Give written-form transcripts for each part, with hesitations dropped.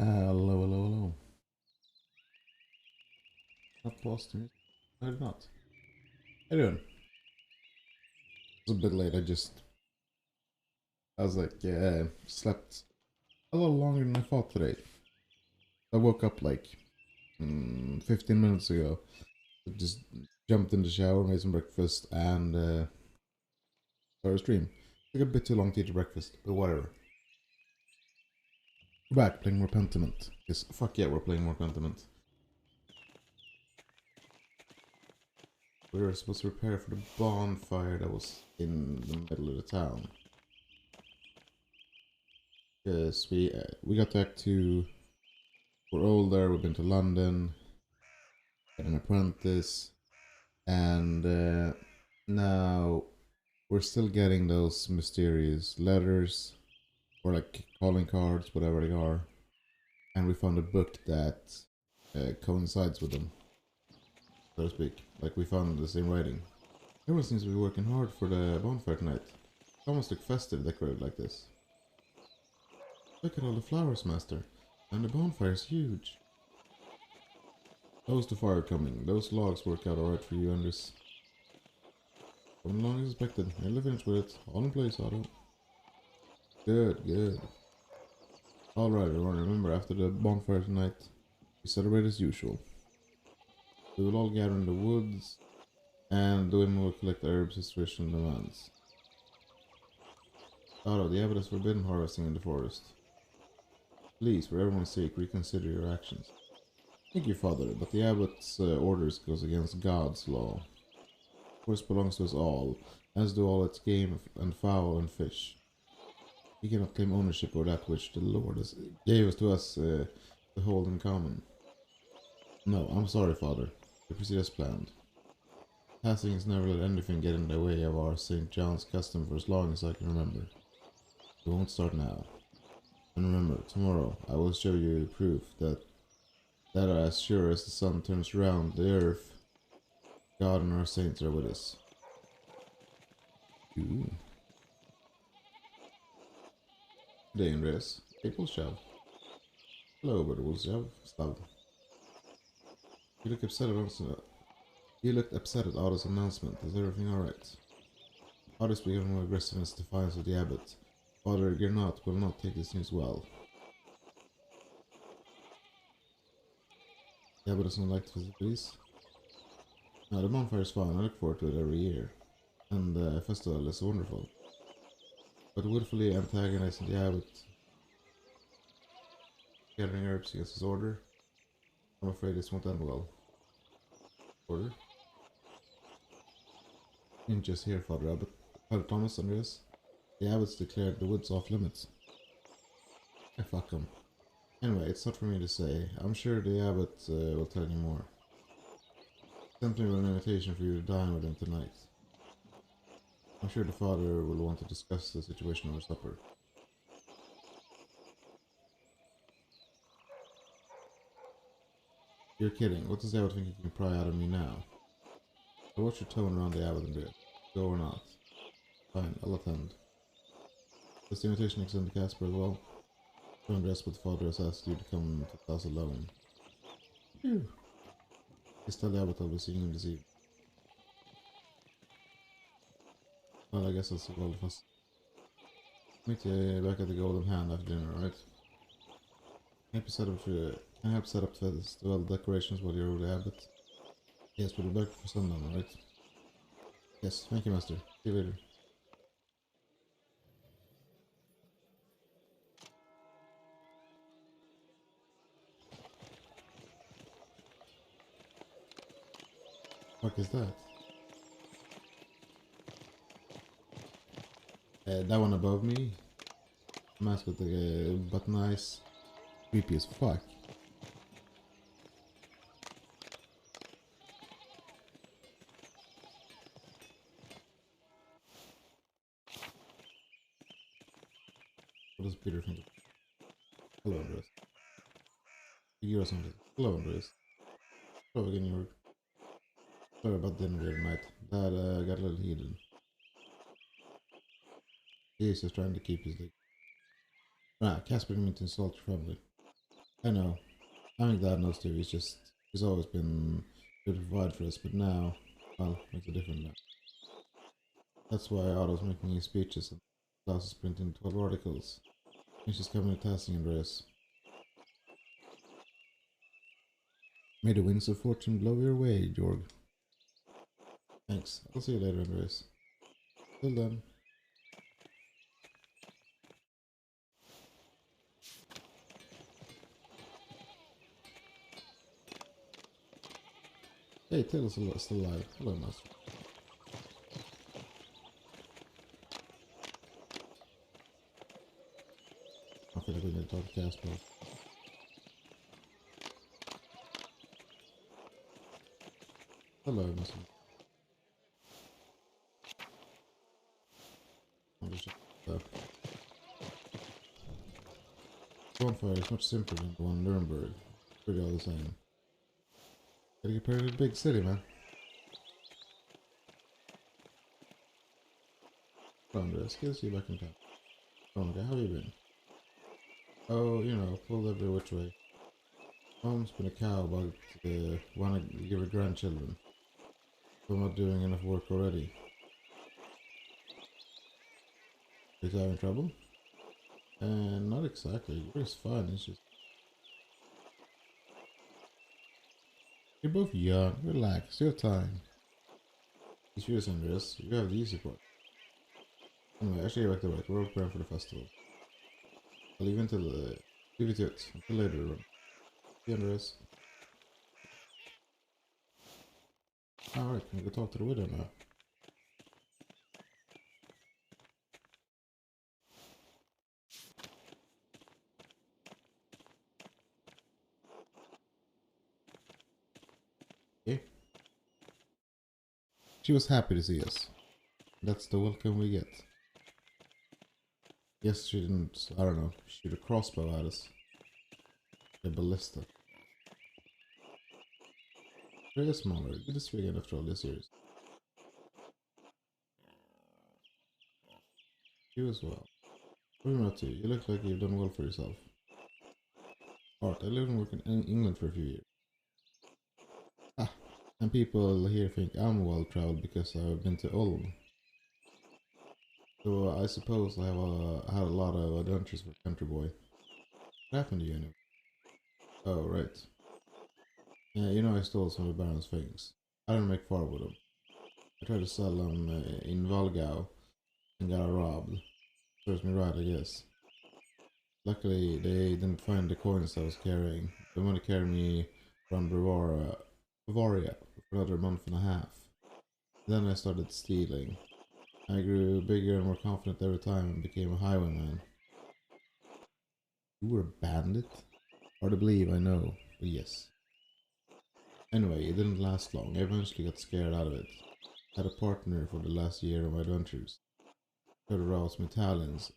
Hello, hello, hello. Not paused me. I did not. How you doing? It's a bit late. I was like, slept a little longer than I thought today. I woke up like 15 minutes ago. Just jumped in the shower, made some breakfast, and started a stream. Took a bit too long to eat breakfast, but whatever. We're back playing more Pentiment. Yes, fuck yeah, we're playing more Pentiment. We were supposed to prepare for the bonfire that was in the middle of the town. Yes, we got back to. We're older. We've been to London, got an apprentice, and now we're still getting those mysterious letters or like calling cards, whatever they are. And we found a book that coincides with them, so to speak. Like we found the same writing. Everyone seems to be working hard for the bonfire tonight. It almost look festive decorated like this. Look at all the flowers, Master. And the bonfire is huge. How's the fire coming? Those logs work out alright for you, Andres. Coming along as expected. Nearly finished with it. All in place, Otto. Good, good. Alright, everyone. Remember, after the bonfire tonight, we celebrate as usual. We will all gather in the woods, and the women will collect herbs as tradition demands. Otto, the abbot has forbidden harvesting in the forest. Please, for everyone's sake, reconsider your actions. Thank you, Father, but the abbot's orders goes against God's law. The forest belongs to us all, as do all its game and fowl and fish. We cannot claim ownership of that which the Lord has gave us to hold in common. No, I'm sorry, Father. We proceed as planned. Passing has never let anything get in the way of our St. John's custom for as long as I can remember. We won't start now. And remember, tomorrow I will show you proof that as sure as the sun turns round the earth, God and our saints are with us. Ooh. Good day, Andreas. April Shav. Hello, Brother Wolfshav. Stav. You look upset at Otto's announcement. Is everything alright? Otto's becoming more aggressive in his defiance of the abbot. Father Gernot will not take this news well. The abbot doesn't like to visit police. No, the bonfire is fun. I look forward to it every year. And the festival is wonderful. But willfully antagonizing the abbot, gathering herbs against his order, I'm afraid this won't end well. Order? Ninjas here, Father Abbot. Father Thomas, Andreas. The abbots declared the woods off limits. Fuck them. Anyway, it's not for me to say. I'm sure the abbot will tell you more. Sent me with an invitation for you to dine with him tonight. I'm sure the father will want to discuss the situation over supper. You're kidding. What does the abbot think you can pry out of me now? So watch your tone around the abbot, Andreas. Go or not. Fine, I'll attend. Does the invitation extend to Casper as well? Don't dress, but the father has asked you to come to the house alone. Phew. Please tell the abbot I'll be seeing him this evening. Well, I guess I'll see all of us. Meet you back at the Golden Hand after dinner, right? Can I help set up the decorations while you're with the abbot? Yes, we'll be back for sundown, right? Yes, thank you, Master. See you later. What is that? That one above me? Mask with the button eyes. Creepy as fuck. What does Peter think? Hello, Andreas. You or something. Hello, Andreas. Hello again, York. Sorry about dinner the other night. That got a little heated. He's just trying to keep his leg. Ah, Casper didn't mean to insult your family. I know. I'm glad knows too. He's always been good to provide for us, but now, well, it's a different now. That's why Otto's making his speeches and class is printing 12 articles. And she's coming to tasking Andreas. May the winds of fortune blow your way, Jorg. Thanks. I'll see you later, Andreas. Till then. Hey, Taylor's still alive. Hello, Master. I feel like we need to talk to Casper. Hello, Master. I'll just check that. Bonfire is much simpler than the one in Nuremberg. Pretty all the same. Gotta get prepared to the big city, man. Hello, Andreas. Good to see you back in town. Oh, okay, how have you been? Oh, you know, pulled every which way. Mom's been a cow about wanting to give her grandchildren. So I'm not doing enough work already. Is I having trouble? Not exactly. You're just fine. It's just you're both young. Relax. Your time. You serious, Andreas? You have the easy part. Anyway, actually, get back to work. We're all preparing for the festival. I'll leave until leave it to it. Until later. See you, Andreas. Alright, can we go talk to the widow now? Okay. She was happy to see us. That's the welcome we get. Yes, she didn't, I don't know, shoot a crossbow at us. A ballista. Very smaller. Good to speak again after all this years. You as well. What are you up to? You look like you've done well for yourself. Art, I lived and worked in England for a few years. Ah, and people here think I'm well traveled because I've been to Ulm. So I suppose I had a lot of adventures for a country boy. What happened to you anyway? Oh, right. Yeah, you know I stole some of the Baron's things. I didn't make far with them. I tried to sell them in Valgau and got robbed. Serves me right, I guess. Luckily, they didn't find the coins I was carrying. They wanted to carry me around Bavaria for another month and a half. Then I started stealing. I grew bigger and more confident every time and became a highwayman. You were a bandit? Hard to believe, I know, but yes. Anyway, it didn't last long. I eventually got scared out of it. I had a partner for the last year of my adventures. Tried to rouse some Italians.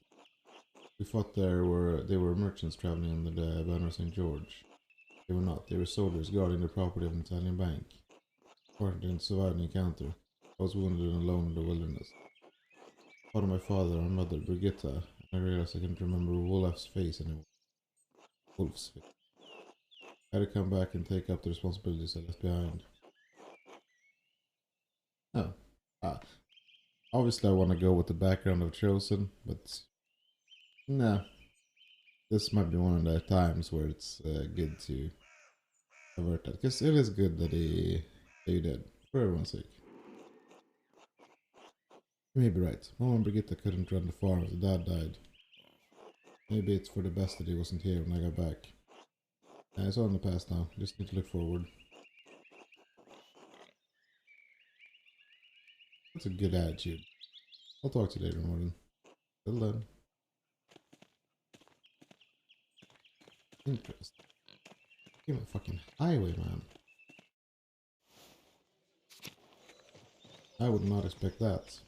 We thought they were merchants traveling under the banner of St. George. They were not. They were soldiers guarding the property of an Italian bank. Partner didn't survive the encounter. I was wounded and alone in the wilderness. I thought of my father and mother, Brigitta, and I realized I couldn't remember Wolf's face anymore. Wolf's face. I had to come back and take up the responsibilities I left behind. Oh. Ah. Obviously I want to go with the background of Chosen, but nah. This might be one of the times where it's good to avert that. Because it is good that he did. For everyone's sake. You may be right. Mom and Brigitta couldn't run the farm after Dad died. Maybe it's for the best that he wasn't here when I got back. It's all in the past now. Just need to look forward. That's a good attitude. I'll talk to you later, Morgan. Till then. Interesting. Give a fucking highway, man. I would not expect that.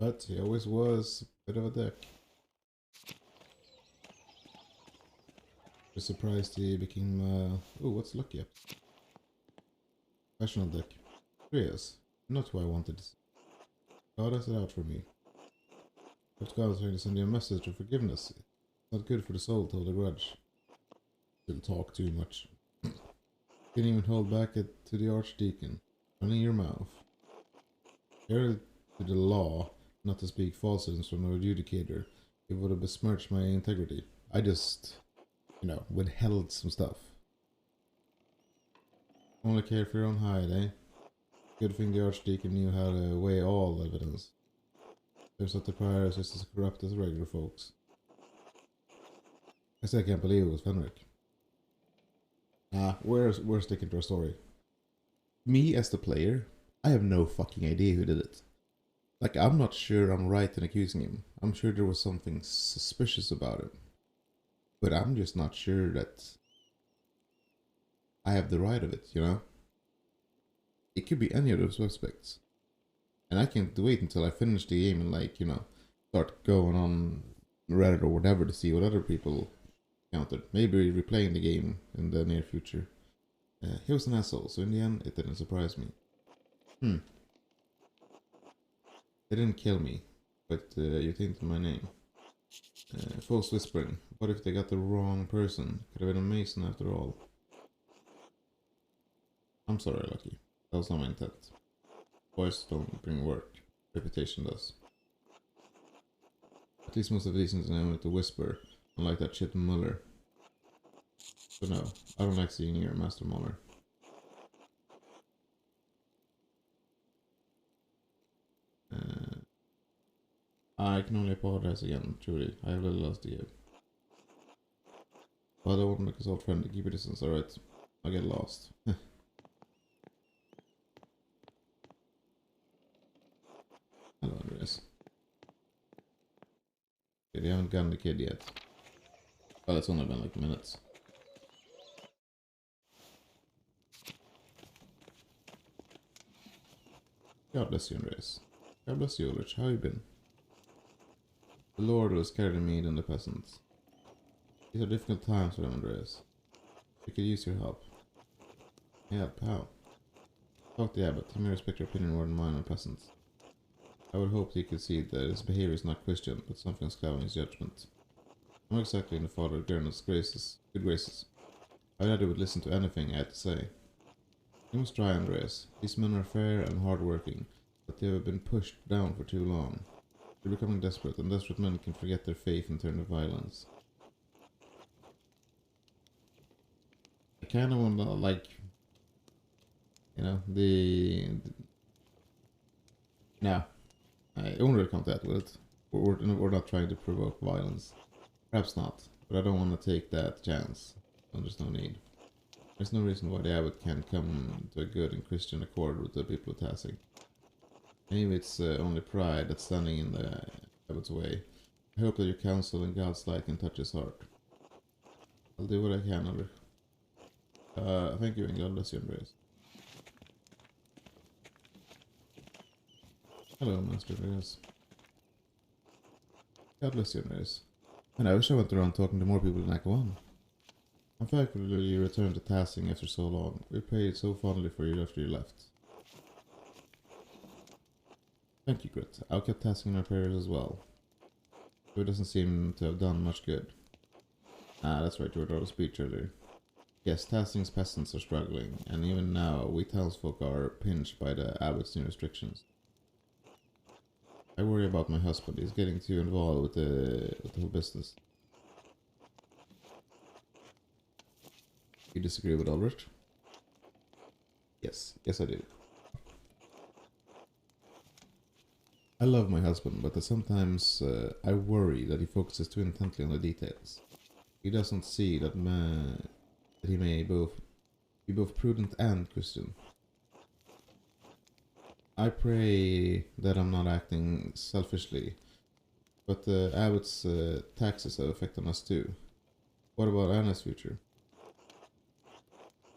But he always was a bit of a dick. I was surprised he became, oh, what's Lucky up? Professional dick. Yes, not who I wanted to see. God has it out for me. But God is trying to send you a message of forgiveness. It's not good for the soul to hold a grudge. Still talk too much. Can't even hold back it to the archdeacon. Running your mouth. Here to the law not to speak falsehoods from no adjudicator. It would have besmirched my integrity. I just, withheld some stuff. Only care for your own hide, eh? Good thing the archdeacon knew how to weigh all evidence. There's that the prior is just as corrupt as regular folks. I still can't believe it was Fenric. We're sticking to our story. Me as the player, I have no fucking idea who did it. Like, I'm not sure I'm right in accusing him. I'm sure there was something suspicious about it. But I'm just not sure that I have the right of it, It could be any of those suspects. And I can't wait until I finish the game and, start going on Reddit or whatever to see what other people counted. Maybe replaying the game in the near future. He was an asshole, so in the end, it didn't surprise me. They didn't kill me, but you tainted my name. False whispering. What if they got the wrong person? Could have been a Mason after all. I'm sorry, Lucky. That was not my intent. Voice don't bring work. Reputation does. At least most of these things know to whisper, unlike that shit Muller. So no, I don't like seeing you, Master Muller. I can only apologize again, truly. I have little else to give. But I don't want to make us old friendly. Keep your distance, alright? I'll get lost. Hello, Andreas. Okay, they haven't gotten the kid yet. Well, it's only been like minutes. God bless you, Andreas. God bless you, Ulrich. How have you been? The Lord was carrying me than the peasants. These are difficult times for them, Andreas. We could use your help. Help? How? Talk to the abbot. He may respect your opinion more than mine on peasants. I would hope he could see that his behavior is not Christian, but something is clouding his judgment. I'm exactly in the Father Gernald's good graces. I doubt he would listen to anything I had to say. You must try, Andreas. These men are fair and hard-working, but they have been pushed down for too long. They're becoming desperate, and desperate men can forget their faith and turn to violence. I kind of want to, no. I won't really come to that with it. We're not trying to provoke violence. Perhaps not, but I don't want to take that chance. There's no need. There's no reason why the abbot can't come to a good and Christian accord with the people of Tassing. Maybe it's only pride that's standing in the abbot's way. I hope that your counsel and God's light can touch his heart. I'll do what I can, Ulrich. Thank you, and God bless you, Andreas. Hello, Master Andreas. God bless you, Andreas. And I wish I went around talking to more people than Act 1. I'm thankful that you returned to Tassing after so long. We prayed so fondly for you after you left. Thank you, Grit. I'll keep Tassing in my prayers as well. Though it doesn't seem to have done much good. That's right, you were out of speech earlier. Yes, Tassing's peasants are struggling, and even now, we townsfolk are pinched by the abbot's new restrictions. I worry about my husband. He's getting too involved with the whole business. You disagree with Ulrich? Yes, I do. I love my husband, but sometimes I worry that he focuses too intently on the details. He doesn't see that he may be both prudent and Christian. I pray that I'm not acting selfishly, but the abbot's taxes have effect on us too. What about Anna's future?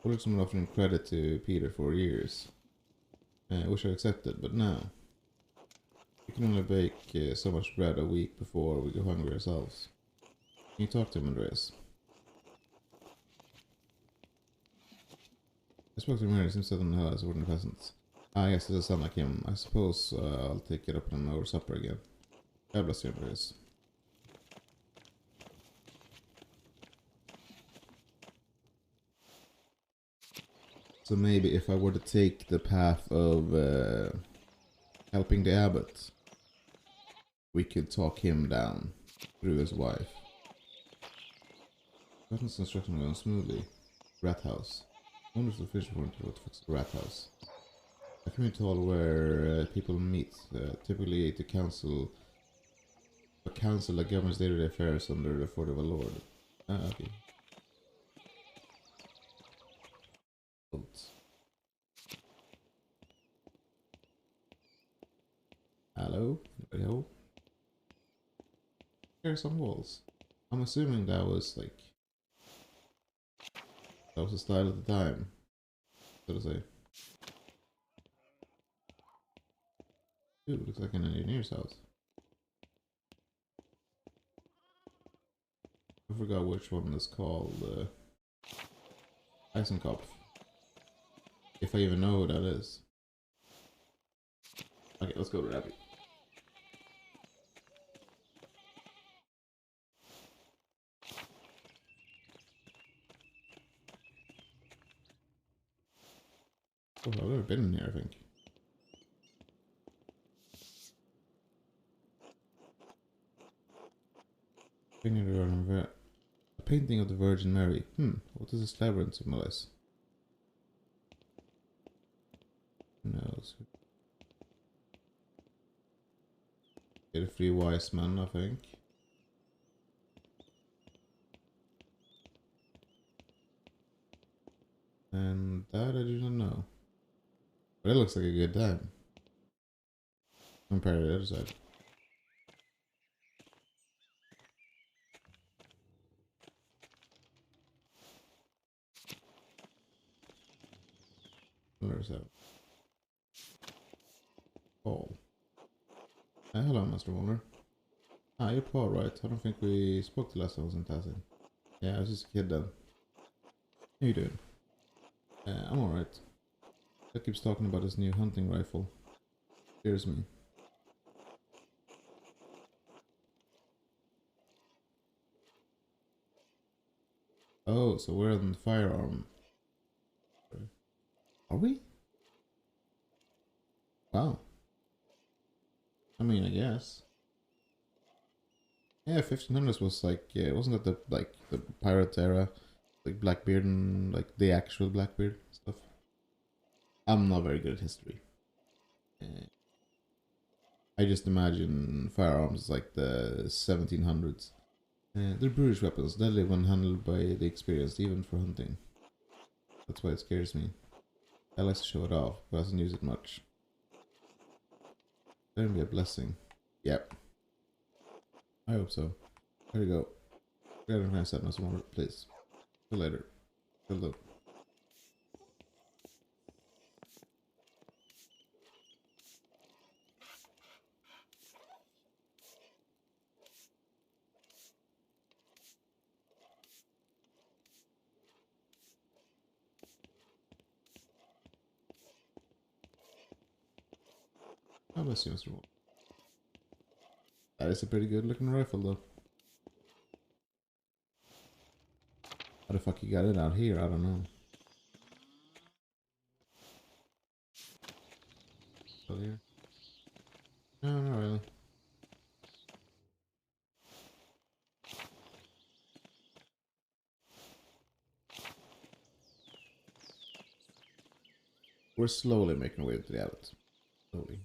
Ulrich's been offering credit to Peter for years. I wish I accepted, but now we can only bake so much bread a week before we go hungry ourselves. Can you talk to him, Andreas? I spoke to him earlier. Seems to have hell as ordinary peasants. Yes, it does sound like him. I suppose I'll take it up on him over supper again. God bless you, Andreas. So maybe if I were to take the path of helping the abbot, we could talk him down through his wife. Button's construction going smoothly. Rat house. Owners of the fish weren't what the fuck's the rat house. A community hall where people meet, typically to council. A council that governs daily affairs under the fort of a lord. Ah, okay. Hello? Hello? There's some walls. I'm assuming that was like... that was the style at the time. So to say. Dude, looks like an engineer's house. I forgot which one is called Eisenkopf. If I even know who that is. Okay, let's go to Rabbi. Oh, I've never been in here, I think. A painting of the Virgin Mary. What does this labyrinth symbolize? Who knows? The three wise men, I think. And that I do not know. But it looks like a good time. Compared to the other side. Where's that? Paul. Hello, Master Walner. Ah, you're Paul, right? I don't think we spoke the last time I was in Tassin. Yeah, I was just a kid then. How you doing? I'm alright. That keeps talking about his new hunting rifle. Scares me. Oh, so we're on the firearm. Are we? Wow. I mean, I guess. Yeah, 1500s was like, yeah, wasn't that the pirate era? Like Blackbeard and like the actual Blackbeard stuff? I'm not very good at history. I just imagine firearms like the 1700s. They're brutish weapons, deadly when handled by the experienced, even for hunting. That's why it scares me. I like to show it off, but doesn't use it much. That'd be a blessing. Yep. I hope so. There you go. Grab a nice set, Mr. Wonder, please. See you later. Good luck. How bless you, Mr. Wonder. That is a pretty good looking rifle, though. How the fuck you got it out here? I don't know. Still here? No, not really. We're slowly making our way to the abbot. Slowly.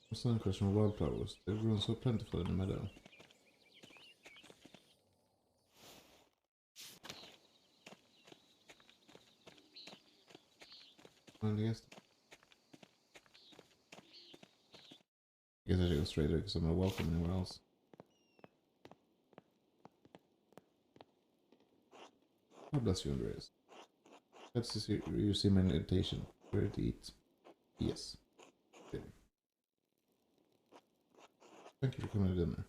What's the question of wildflowers? They've grown so plentiful in the meadow. Well, I guess I should go straight there because I'm not welcome anywhere else. God bless you, Andreas. Let's see, you see my invitation. Ready to eat? Yes. Okay. Thank you for coming to dinner.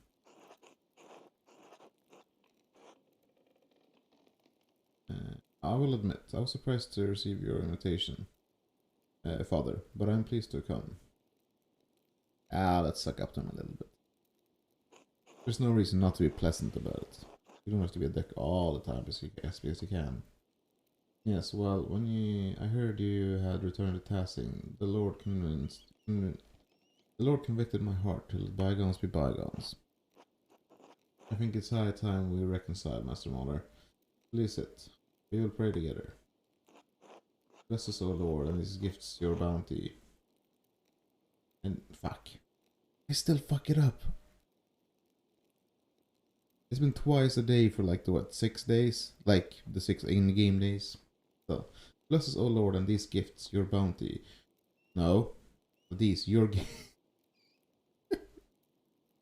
I will admit, I was surprised to receive your invitation, Father, but I'm pleased to come. Let's suck up to him a little bit. There's no reason not to be pleasant about it. You don't have to be a dick all the time as you can. Yes, well, I heard you had returned to Tassing, the Lord convicted my heart to let bygones be bygones. I think it's high time we reconcile, Master Mauler. Please sit. We will pray together. Bless us, O Lord, and these gifts your bounty. And fuck. I still fuck it up. It's been twice a day for like the what, 6 days? Like the 6 in-game days. So, bless us, O Lord, and these gifts your bounty. No. These your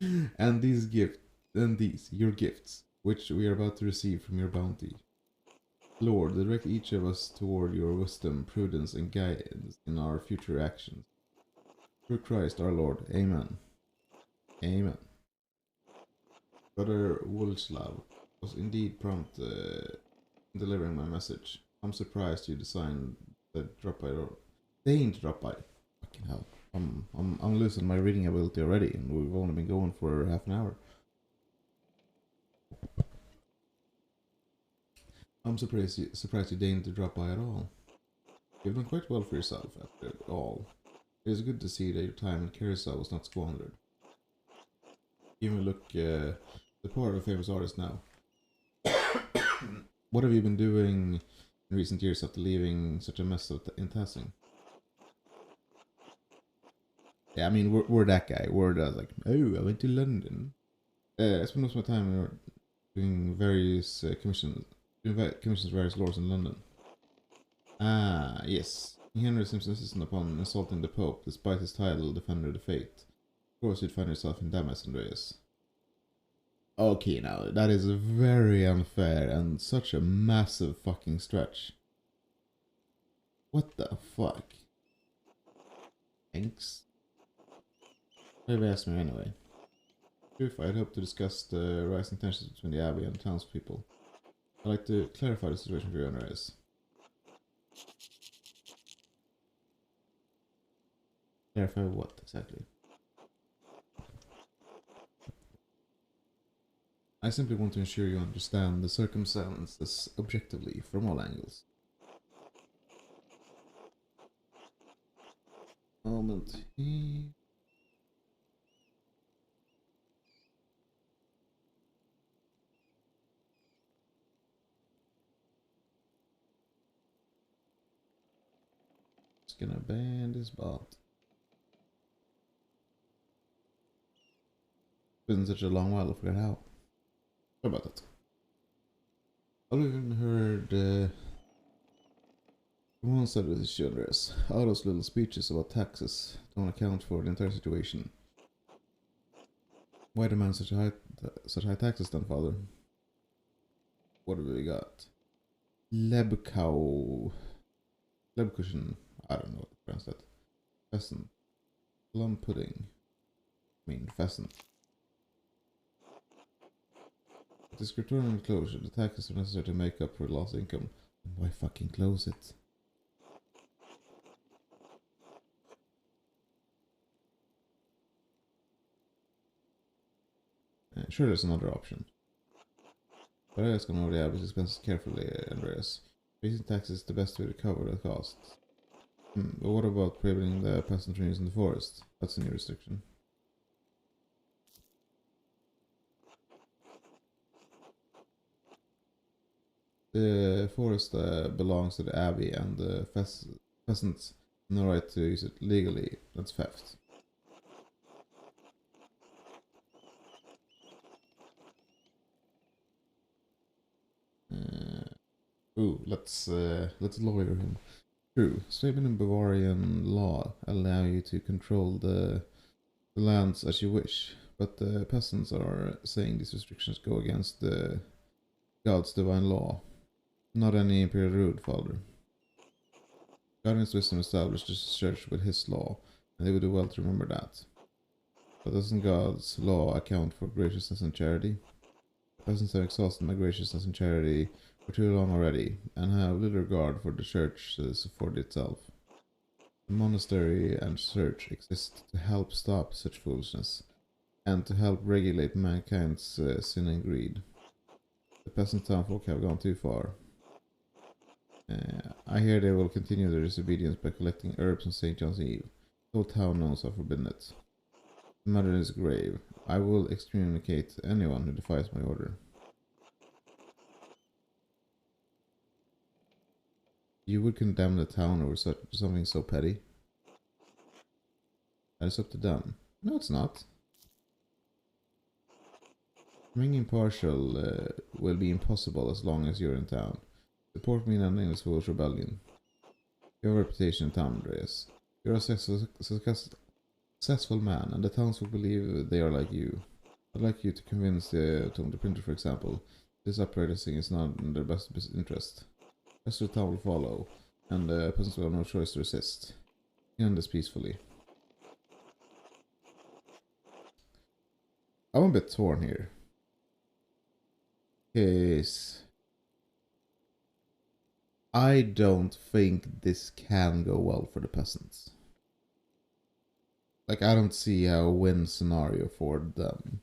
and these your gifts, which we are about to receive from your bounty. Lord, direct each of us toward your wisdom, prudence, and guidance in our future actions. Through Christ our Lord. Amen. Amen. Brother Wolslav was indeed prompt in delivering my message. I'm surprised you designed the drop by or deigned drop by. Fucking hell. I'm losing my reading ability already, and we've only been going for half an hour. I'm surprised you deigned to drop by at all. You've done quite well for yourself after all. It is good to see that your time in Carousel was not squandered. Give me a look, the part of a famous artist now. What have you been doing in recent years after leaving such a mess in Tassing? Yeah, I mean, we're that guy. We're like, oh, I went to London. I spent most of my time doing various commissions various lords in London. Ah, yes. Henry Simpson insisted upon insulting the Pope, despite his title, Defender of the Faith. Of course, you'd find yourself in Damas, Andreas. Okay, now, that is very unfair and such a massive fucking stretch. What the fuck? Thanks. Why have you asked me anyway? Truth, I'd hoped to discuss the rising tensions between the Abbey and the townspeople. I'd like to clarify the situation for you, Andreas. Clarify what, exactly? I simply want to ensure you understand the circumstances objectively from all angles. Moment. Just gonna ban this bot. It's been such a long while, I forgot how. Sorry about that. I've even heard from one side of the issue, Andreas. All those little speeches about taxes don't account for the entire situation. Why demand such high taxes then, father? What have we got? Lebkuchen. I don't know what to pronounce that. Pheasant. Plum pudding. I mean, pheasant. With this return closure, the taxes are necessary to make up for lost income. Why fucking close it? Sure, there's another option. But I ask on all the average expenses carefully, Andreas. Raising taxes is the best way to cover the costs. But what about prohibiting the peasantry in the forest? That's a new restriction. The forest belongs to the abbey, and the peasants have no right to use it legally. That's theft. Let's lawyer him. True, Swabian and Bavarian law allow you to control the lands as you wish, but the peasants are saying these restrictions go against the God's divine law. Not any imperial rule, father. God in his wisdom established this church with his law, and they would do well to remember that. But doesn't God's law account for graciousness and charity? Peasants have exhausted my graciousness and charity for too long already, and have little regard for the church for itself. The monastery and church exist to help stop such foolishness, and to help regulate mankind's sin and greed. The peasant townfolk have gone too far. I hear they will continue their disobedience by collecting herbs on St. John's Eve. The whole town knows how forbidden it. The matter is grave. I will excommunicate anyone who defies my order. You would condemn the town over something so petty? That is up to them. No, it's not. Being impartial will be impossible as long as you're in town. Support me in ending this foolish rebellion. You have a reputation in town, Andreas. You're a successful man, and the townsfolk believe they are like you. I'd like you to convince the printer, for example, this uprising is not in their best interest. The rest of the town will follow, and the peasants will have no choice to resist. End this peacefully. I'm a bit torn here. Case I don't think this can go well for the peasants. Like, I don't see a win scenario for them.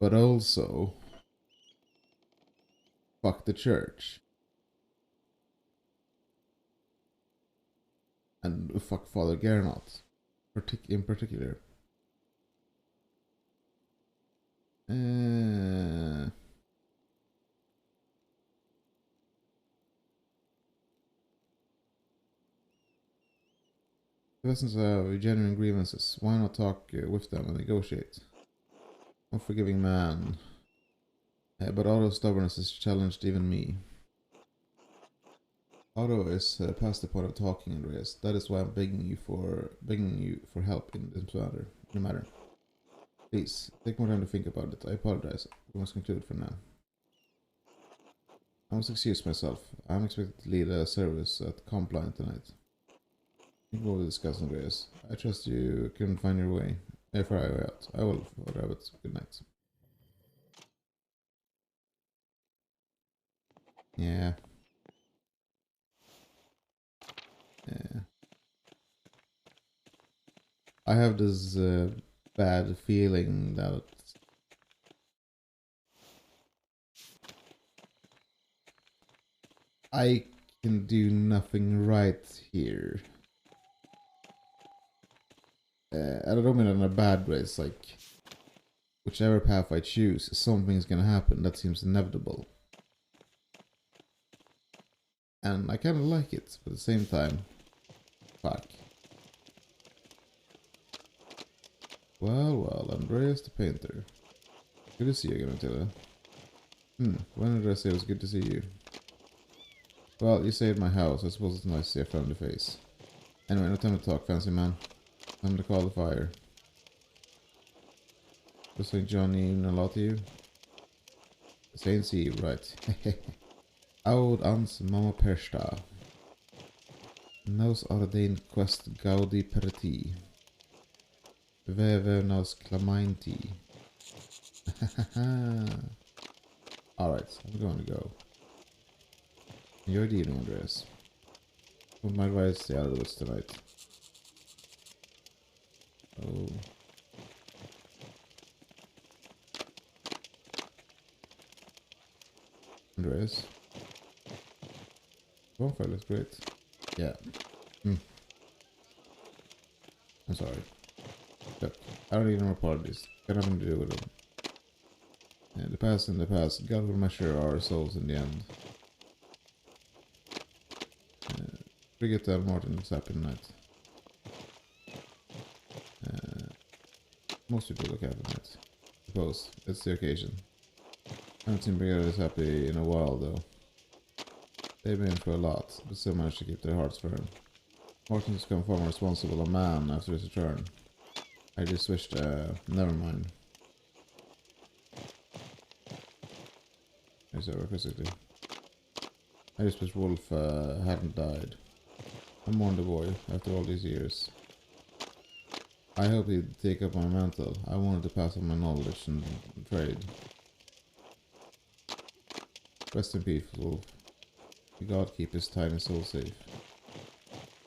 But also, fuck the church. And fuck Father Gernot, in particular. The peasants have genuine grievances. Why not talk with them and negotiate? Unforgiving man. But Otto's stubbornness has challenged even me. Otto is past the point of talking, Andreas. That is why I'm begging you for help in this matter. Please, take more time to think about it. I apologize. We must conclude for now. I must excuse myself. I'm expected to lead a service at Compline tonight. We will discuss, Andreas. I trust you can find your way. If I way out, I will. Rabbit. Good night. Yeah. Yeah. I have this bad feeling that I can do nothing right here. I don't mean it in a bad way. It's like, whichever path I choose, something's gonna happen. That seems inevitable. And I kinda like it, but at the same time, fuck. Well, Andreas the painter. Good to see you again, Matilda. When did I say it was good to see you? Well, you stayed at my house. I suppose it's nice to see a friendly face. Anyway, no time to talk, fancy man. Time to call the fire. Looks like Johnny mean a lot to you. Saints Eve, right. Aud ans mamma persta. Nos ordain quest gaudi perti. Veve nos clamainti. Alright, I'm going to go. Enjoy the evening, Andreas. With my advice, stay out of the woods tonight. Oh. Andreas. Bonfire looks great. Yeah. I'm sorry. Look, I don't need no apologies. Got nothing to do with them. Yeah, the past in the past. God will measure our souls in the end. Forget that Martin is happy tonight. Most people look happy tonight. I suppose. It's the occasion. I haven't seen Brigadier as happy in a while though. They've been through a lot, but still managed to keep their hearts firm. Martin has become far more responsible a man after his return. I just wished, never mind. Is over physically. I just wish Wolf hadn't died. I mourn the boy after all these years. I hope he'd take up my mantle. I wanted to pass on my knowledge and trade. Rest in peace, Wolf. May God keep his tiny soul safe.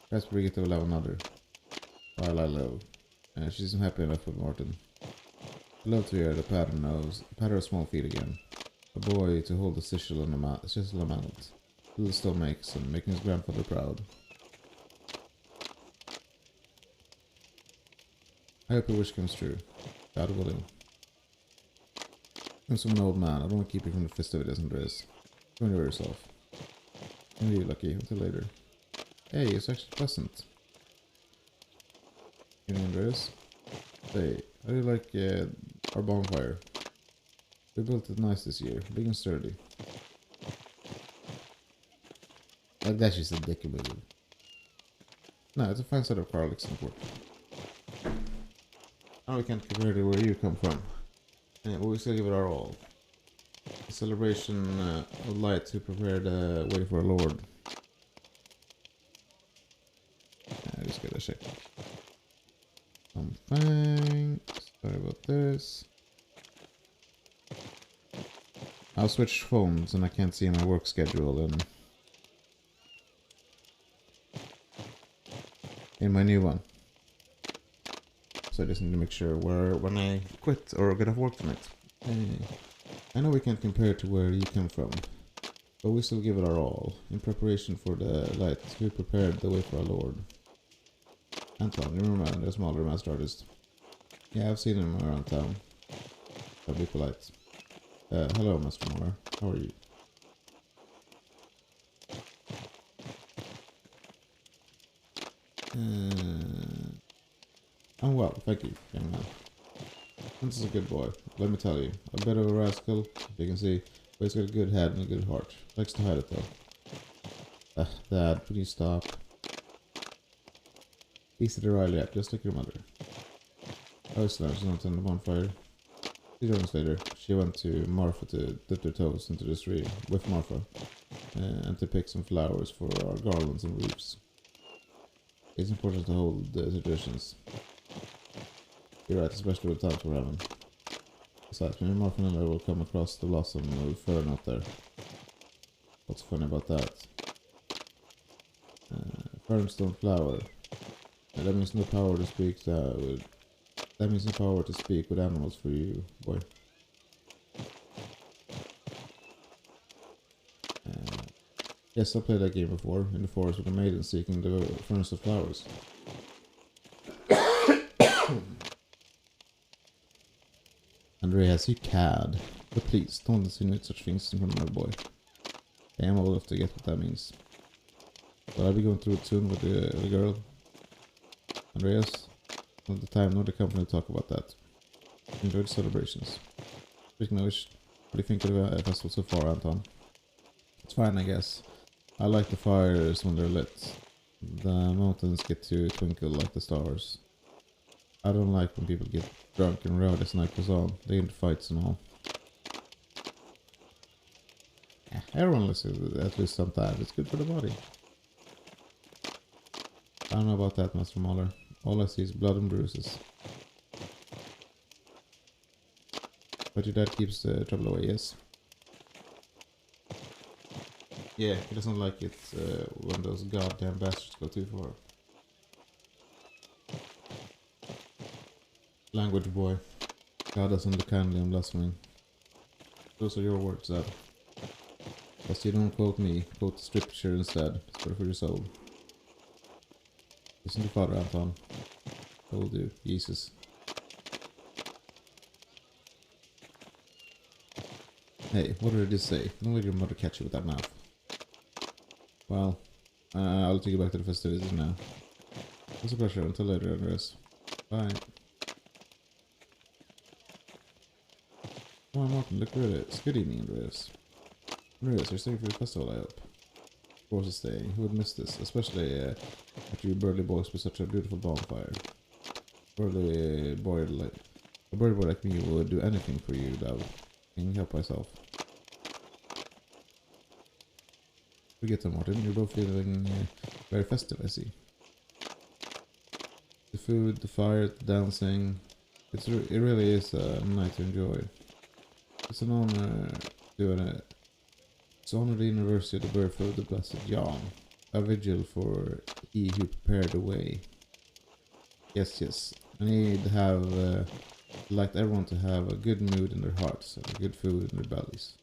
Perhaps Brigitte will have another. While I love. She isn't happy enough with Martin. I love to hear the pattern of small feet again. A boy to hold the sizzle and a mount. Little still makes and making his grandfather proud. I hope your wish comes true. God willing. I'm some old man. I don't want to keep you from the festivities, Andreas. Go enjoy yourself. And you, Lucky. Until later. Hey, it's actually pleasant. Evening, Andreas. Hey, how do you like our bonfire? We built it nice this year. Big and sturdy. Like that's just a dick move. No, it's a fine set of garlics and pork. Now we can't compare to where you come from. But we still give it our all. A celebration of light to prepare the way for our Lord. I just gotta check. Something. Sorry about this. I'll switch phones and I can't see my work schedule and in my new one. So I just need to make sure when I quit or get off work tonight. I know we can't compare to where you come from, but we still give it our all. In preparation for the light, we prepared the way for our Lord. Anton, you remember the smaller master artist? Yeah, I've seen him around town. I'll be polite. Hello, Master Mora. How are you? I'm well, thank you, young man. This is a good boy, let me tell you. A bit of a rascal, you can see, but he's got a good head and a good heart. Likes to hide it though. Dad, please stop. He's at the Riley up, just like your mother. Oh, it's not on the bonfire. 2 hours later, she went to Marfa to dip their toes into the stream with Marfa and to pick some flowers for our garlands and wreaths. It's important to hold the traditions. You're right, especially with times we're having. Besides, maybe Marfa and I will come across the blossom fern out there. What's funny about that? Ferns don't flower. That means no power to speak with. That means no power to speak with animals for you, boy. Yes, I played that game before, in the forest with a maiden seeking the furnace of flowers. Andreas, you cad. But please, don't insinuate such things in front of my boy. I am old enough to get what that means. Will I be going through it soon with the girl? Andreas? Not the time nor the company to talk about that. Enjoy the celebrations. Speaking of which, what do you think of the festival so far, Anton? It's fine, I guess. I like the fires when they're lit. The mountains get to twinkle like the stars. I don't like when people get drunk and rowdy as night goes on. They get into fights and all. Everyone likes it at least sometimes. It's good for the body. I don't know about that, Master Mahler. All I see is blood and bruises. But your dad keeps the trouble away, yes? Yeah, he doesn't like it when those goddamn bastards go too far. Language, boy. God doesn't look kindly on blaspheming. Those are your words, Dad. But you don't quote me, quote the scripture instead. It's better for your soul. Listen to Father Anton. Told you, Jesus. Hey, what did I just say? Don't let your mother catch you with that mouth. Well, I'll take you back to the festivities now. It was a pleasure. Until later, Andreas. Bye. Come on, Martin, look where it is. Good evening, Andreas. Andreas, you're staying for the festival, I hope. Of course you're staying. Who would miss this? Especially after you burly boys with such a beautiful bonfire. A burly boy like me would do anything for you, Dad. I can help myself. Forget that, Martin. You're both feeling very festive, I see. The food, the fire, the dancing. It really is a night to enjoy. It's an honor doing it. To honor the anniversary of the birth of the Blessed Jan, a vigil for he who prepared the way. Yes. I need to have, like everyone to have a good mood in their hearts and good food in their bellies.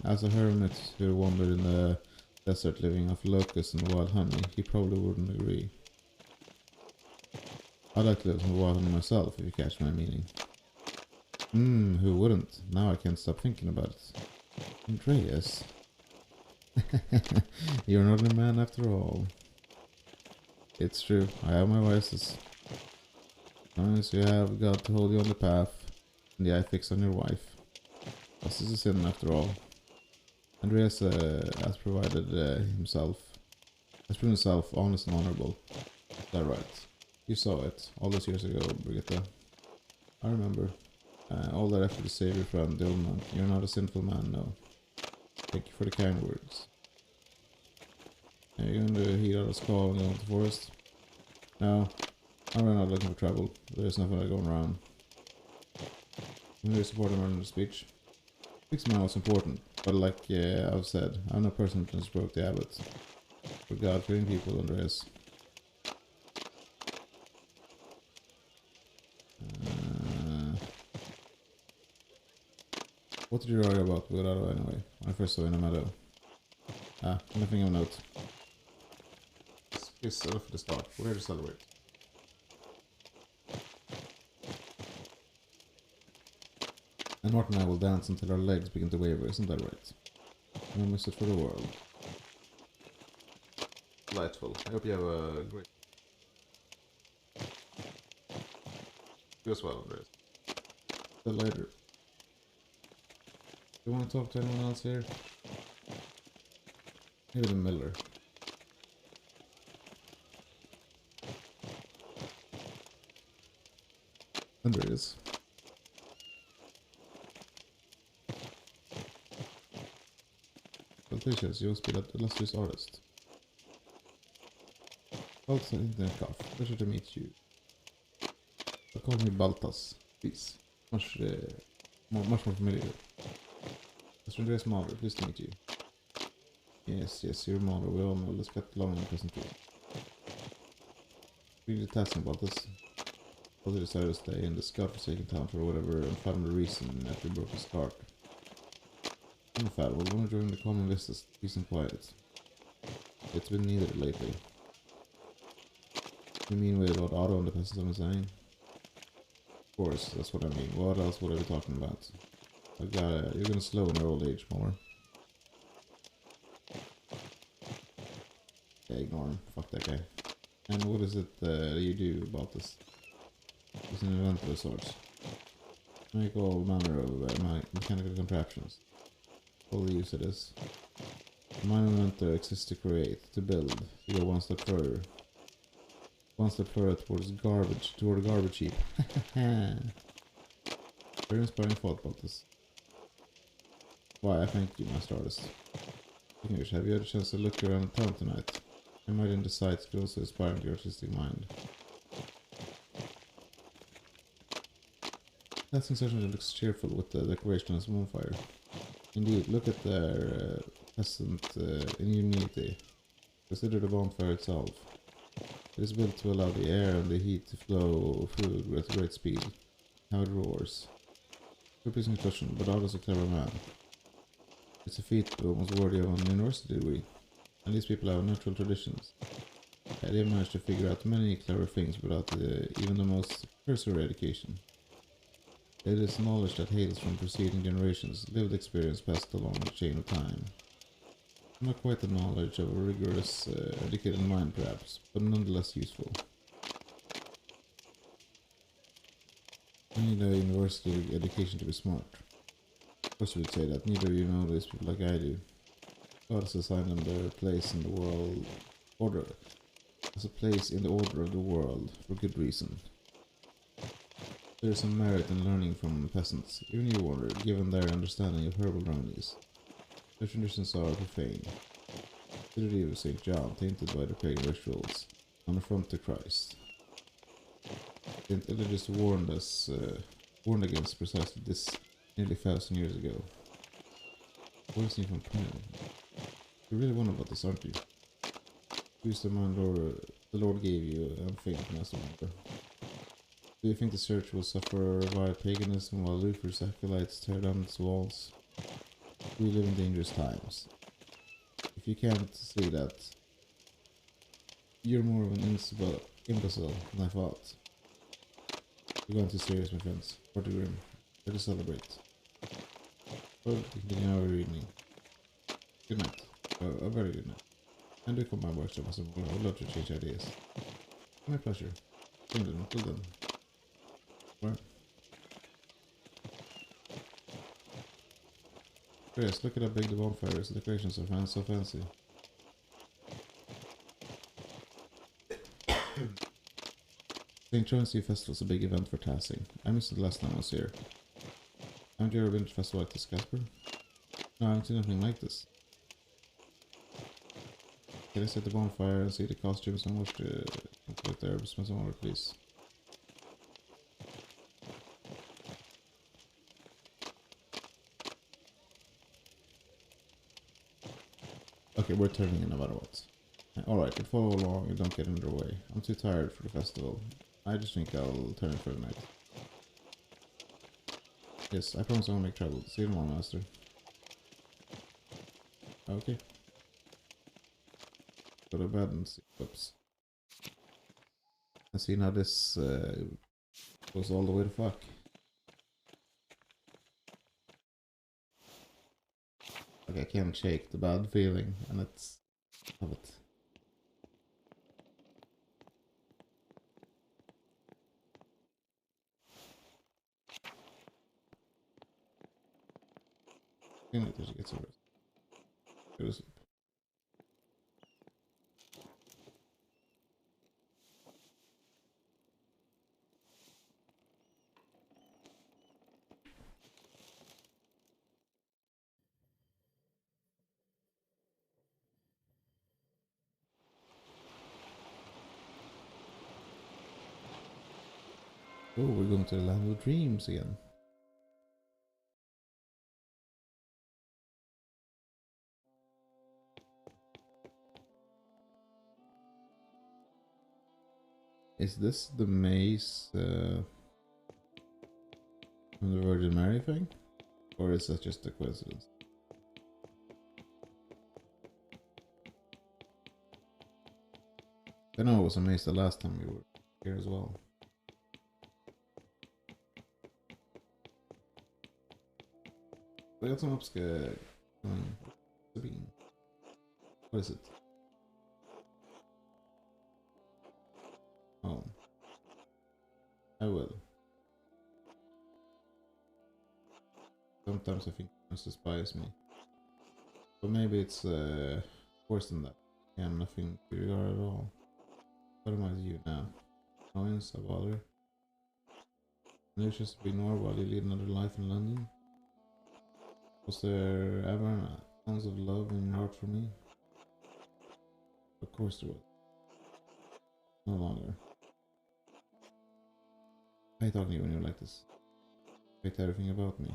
As a hermit who wandered in the desert living off locusts and wild honey, he probably wouldn't agree. I'd like to live some wild honey myself, if you catch my meaning. Who wouldn't? Now I can't stop thinking about it. Andreas. You're not a man after all. It's true, I have my vices. Sometimes you have God to hold you on the path, and the eye fixed on your wife. This is a sin after all. Andreas has provided himself, has proven himself honest and honorable. Is that right? You saw it all those years ago, Brigitte. I remember. All that effort to save your friend, the old man. You're not a sinful man, no. Thank you for the kind words. Are you going to heat out a skull and go into the forest? No. I'm not looking for trouble. There's nothing like going around. I'm here to support him in the speech. Fixing man was important, but like I've said, I'm no person who just broke the abbot. For God-fearing people, Andreas. What did you write about Colorado anyway, when I first saw you in a meadow? Nothing of note. Please settle for the start. We're here to celebrate. And Martin and I will dance until our legs begin to waver, isn't that right? I don't miss it for the world. Delightful. I hope you have a great... You as well, Andreas. Till later. Do you want to talk to anyone else here? Maybe the miller. And there he is. Politicians, you must be that illustrious artist. Baltas internet cough. Pleasure to meet you. Call me Baltas, please. Much more familiar. Mr. Andreas Mahler, pleased to meet you. Yes, you're Mahler. We all know Lisbeth Long and present too. Really tasking Baltas. Baltas decided to stay in this godforsaken town for whatever unfathomable reason after he broke his heart. Unfathomable, when during the common vistas, peace and quiet. It's been neither lately. You mean with what Otto and the peasants have been saying? Of course, that's what I mean. What else would I be talking about? You're gonna slow in your old age, Muller. Yeah, ignore him. Fuck that guy. And what is it you do about this? He's an inventor of sorts. Make all manner of mechanical contraptions. All the use it is. The mind inventor exists to create, to build, to go one step further. One step further toward a garbage heap. Very inspiring thought about this. Why, I thank you, master artist. English, have you had a chance to look around town tonight? I might in the sights could also inspire your artistic mind. That certainly looks cheerful with the decoration as a bonfire. Indeed, look at their peasant ingenuity. Consider the bonfire itself. It is built to allow the air and the heat to flow through at great speed. How it roars. Pleasing question, but Otto's a clever man. It's a feat almost worthy of an university degree. And these people have natural traditions. They have managed to figure out many clever things without even the most cursory education. It is knowledge that hails from preceding generations, lived experience passed along the chain of time. Not quite the knowledge of a rigorous, educated mind perhaps, but nonetheless useful. I need a university education to be smart. Of course you would say that, neither of you know these people like I do. God has assigned them their place in the world order, as a place in the order of the world, for good reason. There is some merit in learning from peasants, even you wonder, given their understanding of herbal remedies. Their traditions are profane. The liturgy of St. John, tainted by the pagan rituals, an affront to Christ. St. Eligius warned against precisely this nearly 1,000 years ago. Voicing from Pentiment. You're really one about this, aren't you? Use the man the Lord gave you, unfeigned master member. Do you think the church will suffer via paganism while Luther's acolytes tear down its walls? We live in dangerous times. If you can't see that, you're more of an imbecile than I thought. You're going too serious, my friends. For the grim. Let us celebrate. Well, we continue our evening. Good night. A very good night. And do come by workshop as well. I would love to change ideas. My pleasure. Same then. Until then. Right. Chris, look at how big the bonfire is. The decorations are so fancy. St. Truancy Festival is a big event for Tassing. I missed it last time I was here. Haven't you ever been to a festival like this, Casper? No, I haven't seen anything like this. Can I set the bonfire and see the costumes and watch the conflict there? Spend some order, please. Okay, we're turning in no matter what. Alright, but follow along and don't get in their way. I'm too tired for the festival. I just think I'll turn in for the night. Yes, I promise I won't make trouble. See you tomorrow, Master. Okay. Go to bed and see. Oops. And see now this goes all the way to fuck. Like I can't shake the bad feeling, and it's... Love it. I think that she gets over it. Go to sleep. Oh, we're going to the land of dreams again. Is this the maze from the Virgin Mary thing? Or is that just a coincidence? I know I was amazed the last time we were here as well. I got some upscale coming. Sabine. What is it? Oh. I will. Sometimes I think it must despise me. But maybe it's worse than that. Yeah, I'm nothing to regard at all. What am I to you now? Annoyance, a bother? Malicious to ignore while you lead another life in London? Was there ever an ounce of love in your heart for me? Of course there was. No longer. I hate talking to you when you're like this. I hate everything about me.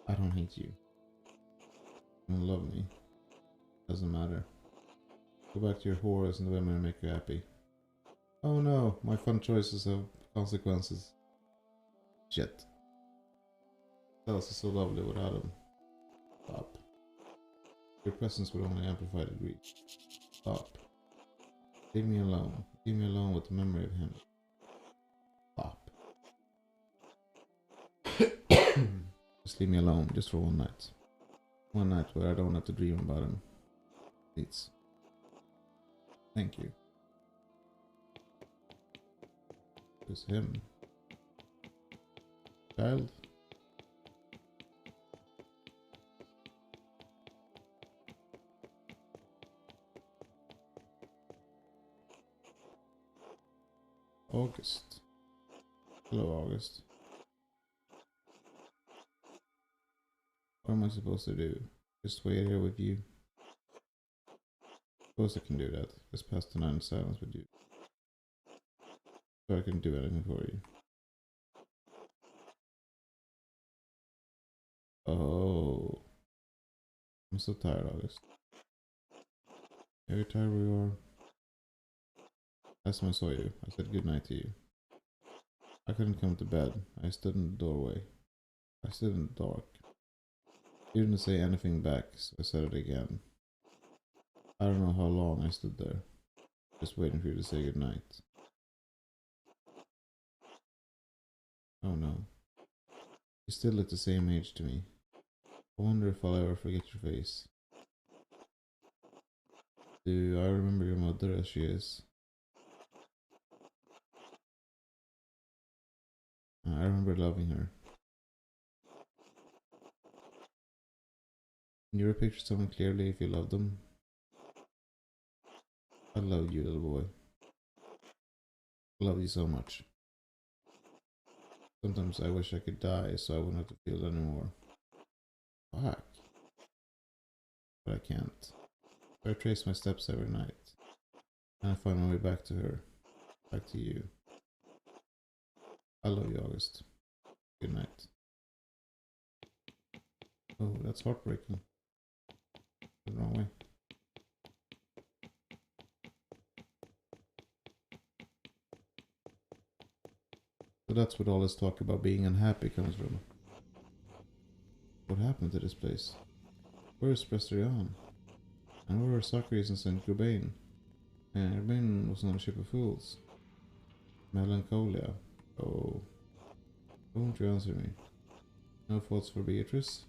I don't hate you. You don't love me. Doesn't matter. Go back to your whores and the women and make you happy. Oh no, my fun choices have consequences. Shit. That was so lovely without him. Stop. Your presence would only amplify the grief. Stop. Leave me alone. Leave me alone with the memory of him. Stop. Just leave me alone, just for one night. One night where I don't have to dream about him. Please. Thank you. Who's him? Child? August. Hello, August. What am I supposed to do? Just wait here with you? Suppose I can do that. Just pass the night in silence with you. So I can do anything for you. Oh. I'm so tired, August. Very tired we are. Last time I saw you, I said goodnight to you. I couldn't come to bed. I stood in the doorway. I stood in the dark. You didn't say anything back, so I said it again. I don't know how long I stood there, just waiting for you to say goodnight. Oh no. You still look the same age to me. I wonder if I'll ever forget your face. Do I remember your mother as she is? I remember loving her. Can you picture someone clearly if you love them? I love you, little boy. I love you so much. Sometimes I wish I could die so I wouldn't have to feel it anymore. Fuck. But I can't. I trace my steps every night. And I find my way back to her. Back to you. I love you, August. Good night. Oh, that's heartbreaking. The wrong way. So that's what all this talk about being unhappy comes from. What happened to this place? Where is Presterion? And where are Socrates and Saint Gobain? And Urbain was on a ship of fools. Melancholia. Oh. Won't you answer me? No thoughts for Beatrice?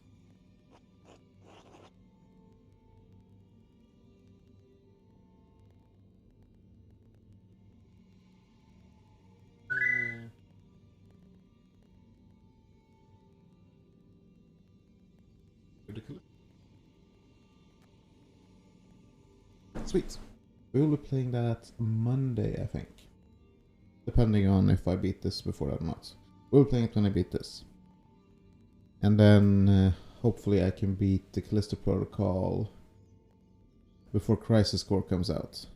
Ridiculous. Sweet. We will be playing that Monday, I think. Depending on if I beat this before that or not. We'll be playing it when I beat this. And then hopefully I can beat the Callisto Protocol before Crisis Core comes out.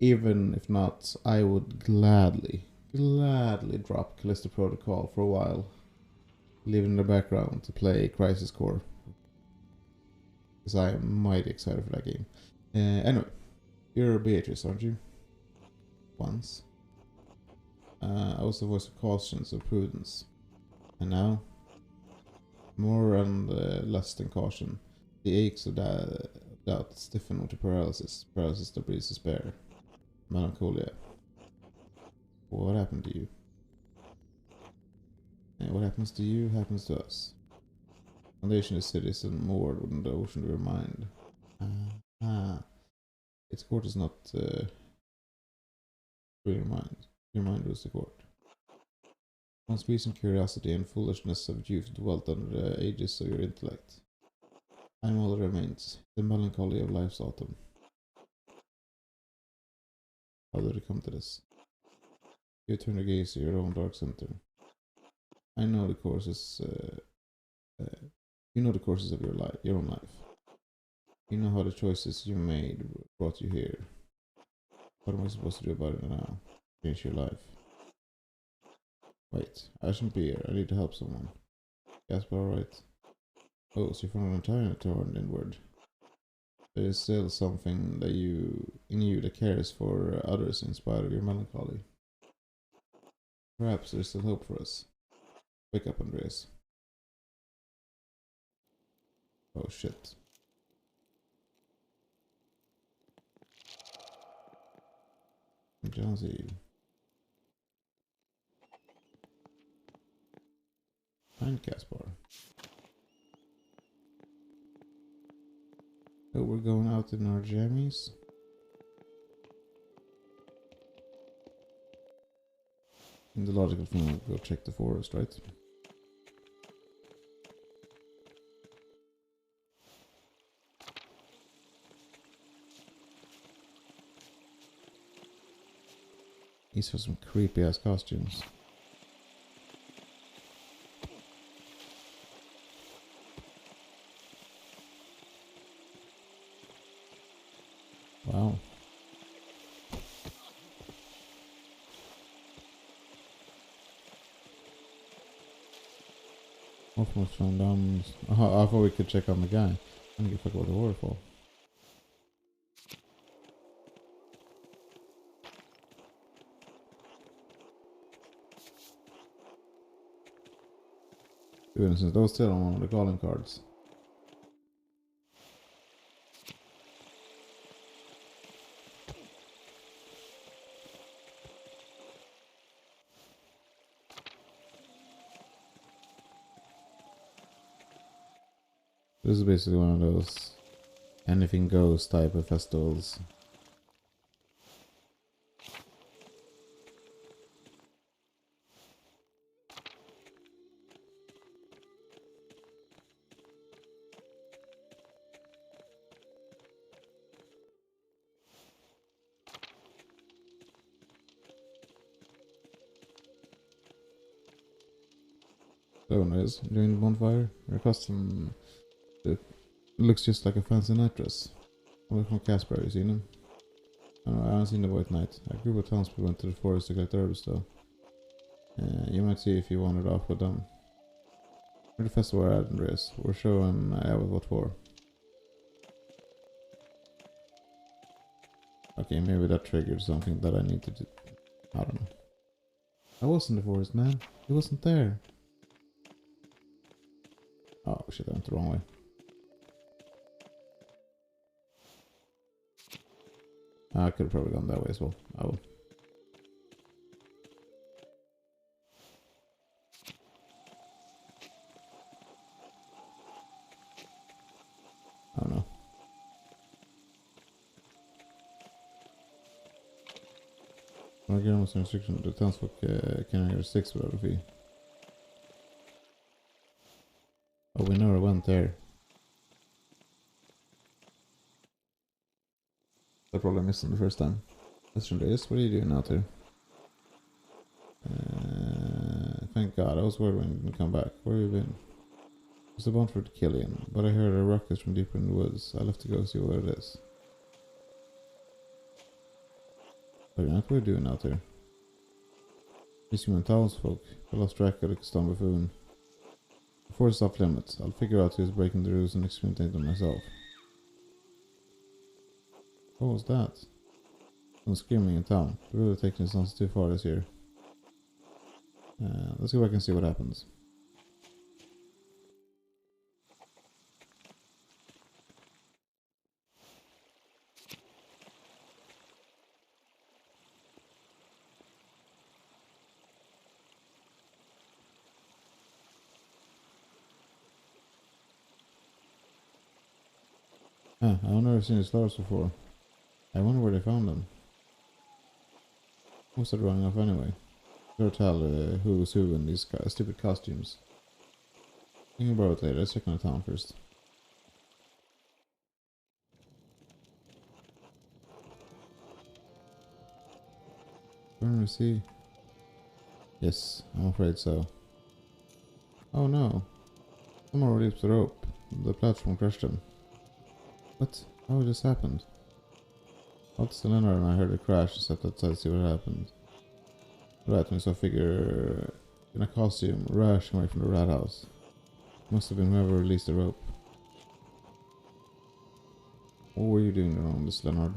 Even if not, I would gladly drop Callisto Protocol for a while. Leave it in the background to play Crisis Core. Because I am mighty excited for that game. Anyway, you're Beatrice, aren't you? Once. I was the voice of caution, so prudence. And now? More and less than caution. The aches of doubt stiffen into paralysis. Paralysis that breeds despair. Melancholia. What happened to you? And what happens to you happens to us. Foundation is cities and moored within the ocean of your mind. Its court is not through your mind. Your mind was the court. Once reason, curiosity, and foolishness of youth dwelt under the ages of your intellect. I am all that remains, the melancholy of life's autumn. How did it come to this? You turn your gaze to your own dark center. I know the courses. You know the courses of your own life. You know how the choices you made brought you here. What am I supposed to do about it now? Change your life. Wait, I shouldn't be here. I need to help someone. Gaspar, alright. Oh, so you found an entire torn inward. There is still something that in you that cares for others in spite of your melancholy. Perhaps there's still hope for us. Wake up, Andreas. Oh shit. Jonesy. Find Caspar. Oh, we're going out in our jammies. And the logical thing would go check the forest, right? These are some creepy ass costumes. Wow. Almost found I thought we could check on the guy. I don't give a fuck about the waterfall. Even since those still on one of the calling cards. This is basically one of those anything goes type of festivals. So nice. Enjoying the bonfire. Your custom. It looks just like a fancy night dress. I'm from Casper, you seen him? I haven't seen the White Knight. A group of townspeople went to the forest to collect herbs though. You might see if you wandered off with them. We're the festival at Andreas. We're showing what for. Okay, maybe that triggered something that I need to do. I don't know. I was in the forest, man. He wasn't there. Oh shit, I went the wrong way. I could have probably gone that way as well. I will. I don't know. When I get almost an restriction, the townsfolk can hear 6 without a fee. Oh, we never went there. I probably missed them the first time. That's Andreas. What are you doing out here? Thank God, I was worried when you didn't come back. Where have you been? It's a bond for Killian, but I heard a ruckus from deeper in the woods. I left to go see what it is. But you're not what are you doing out here? These human townsfolk. I lost track of the Stomp Buffoon. The force is off limits. I'll figure out who's breaking the rules and experimentate them myself. What was that? Someone screaming in town. The rule of taking his sons too far this year. Let's go back and see what happens. I've never seen these flowers before. I wonder where they found them. Most are running off anyway. Sure tell who's who in these stupid costumes. Think about it later. Let's check on the town first. Where we see? Yes, I'm afraid so. Oh no. Someone released the rope. The platform crushed him. What? How just happened? What's the Leonard and I heard a crash and stepped outside to see what happened. Right, when I saw a figure in a costume rushing away from the rat house. Must have been whoever released the rope. What were you doing around this, Leonard?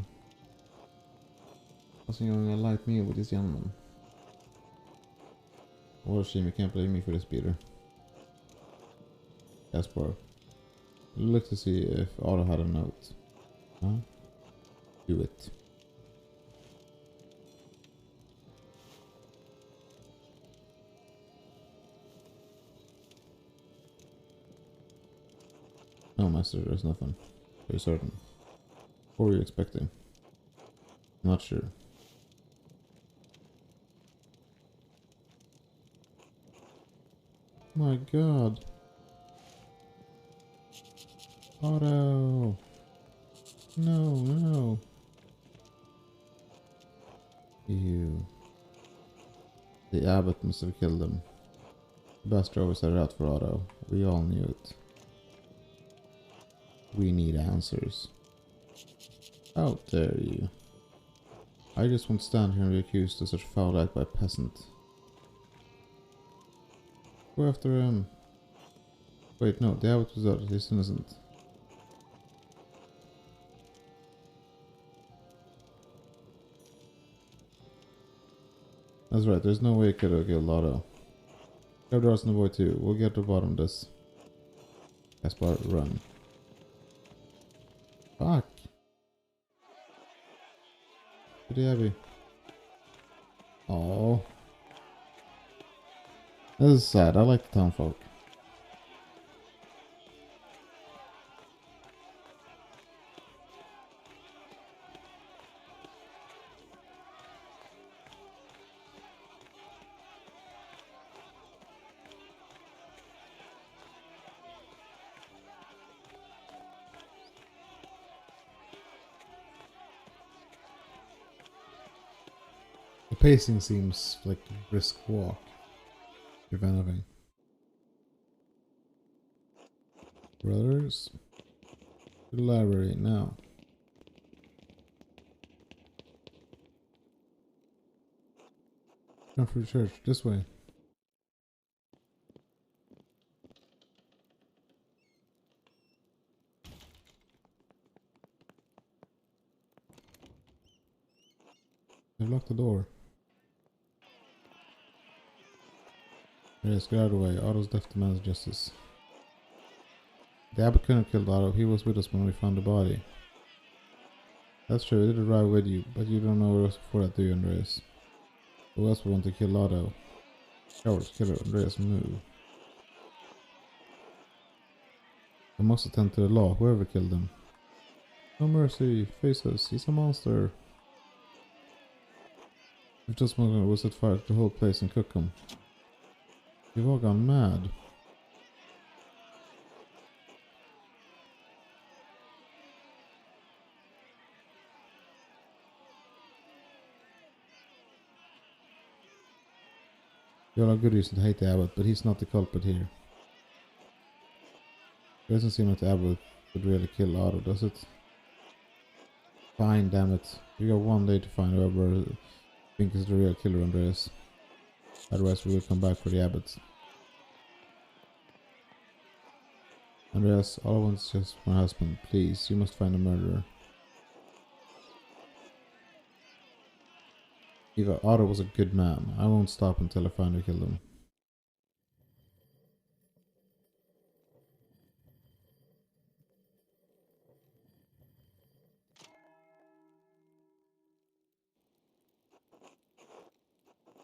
Wasn't you going to light me with this young man? What a shame you can't blame me for this, Peter. Gaspar. Look to see if Otto had a note. Huh? Do it. No, master, there's nothing. Are you certain? What were you expecting? Not sure. My God. Otto. No, no. You. The abbot must have killed him. The bastard always had it out for Otto. We all knew it. We need answers. How dare you? I just won't stand here and be accused of such foul act by a peasant. Go after him. Wait, no, the abbot was out. He's innocent. That's right, there's no way it could have killed Otto. Grab the rest of the boy too. We'll get to the bottom of this. Gaspar, run. Fuck. Pretty heavy. Oh. This is sad. I like the townfolk. The pacing seems like a brisk walk, if anything. Brothers, to the library now. Come for the church, this way. They've locked the door. Yes, get out of the way. Otto's death demands justice. The abbot couldn't have killed Otto. He was with us when we found the body. That's true, we did arrive with you, but you don't know where else before that, do you, Andreas? Who else would want to kill Otto? Cowards, killer, Andreas, move. I must attend to the law, whoever killed him. No mercy, face us, he's a monster. If just one was set fire to the whole place and cook him. You've all gone mad. You all have good reason to hate the abbot, but he's not the culprit here. It doesn't seem like the abbot would really kill Otto, does it? Fine, damn it. You got one day to find whoever thinks is the real killer, Andreas. Otherwise we will come back for the abbot. Andreas, all I want is just my husband. Please, you must find the murderer. Eva, Otto was a good man. I won't stop until I find who killed him.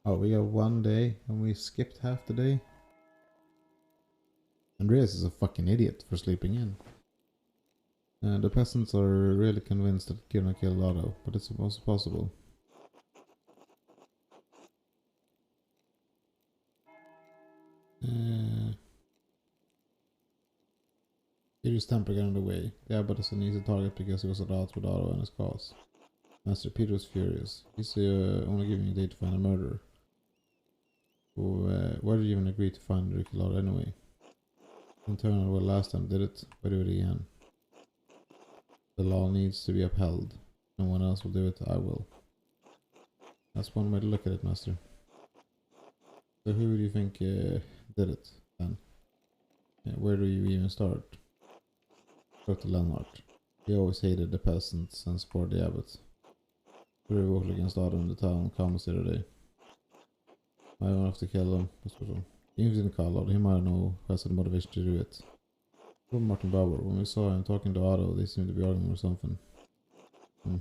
Oh, we got one day and we skipped half the day? Andreas is a fucking idiot for sleeping in. The peasants are really convinced that Kierna killed Otto, but it's also possible. Kyrie's temper got in the way. The abbot is an easy target because he was at odds with Otto and his cause. Master Peter was furious. He's only giving you a day to find a murderer. So, why did you even agree to find Ricky Lord anyway? Internal well last time did it, why do it again? The law needs to be upheld. No one else will do it, I will. That's one way to look at it, Master. So who do you think did it, then? Where do you even start? Dr. Leonard. He always hated the peasants and supported the abbot. He revolted against Otto in the town commons the other day. I don't have to kill him. Even if he didn't call Otto, he might know who has the motivation to do it. Poor Martin Bauer, when we saw him talking to Otto, they seemed to be arguing or something.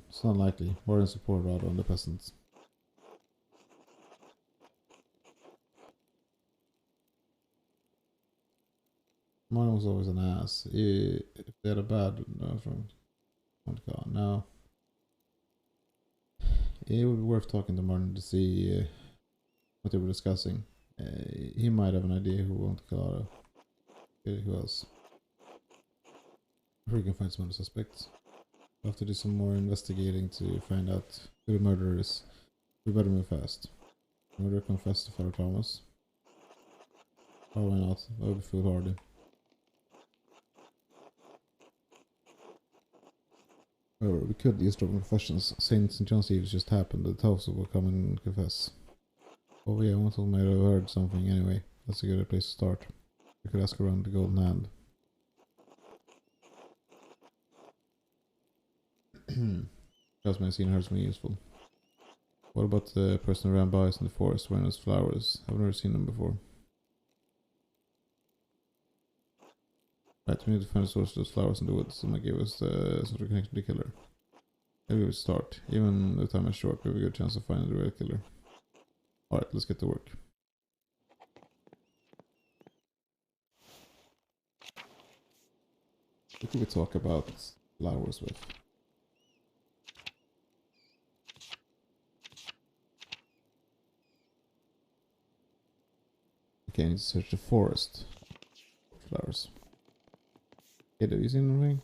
It's not likely. We're in support of Otto and the peasants. Martin was always an ass. If they had a bad... No. It would be worth talking to Martin to see what they were discussing. He might have an idea who won't kill Otto. Who else? If we can find some other suspects. We'll have to do some more investigating to find out who the murderer is. We better move fast. The murderer confessed to Father Thomas. Probably not. That would be foolhardy. However, we could use strong confessions. St. John's Eve just happened. The Thomas will come and confess. Oh yeah, one of them might have heard something anyway. That's a good place to start. We could ask around the Golden Hand. Trust me, I've seen hers more useful. What about the person who ran by us in the forest wearing those flowers? I've never seen them before. Right, we need to find the source of those flowers in the woods. That might give us the sort of connection to the killer. Maybe we start. Even though the time is short, we have a good chance of finding the real killer. Alright, let's get to work. Who could we talk about flowers with? Okay, I need to search the forest. Flowers. Okay, have you seen anything?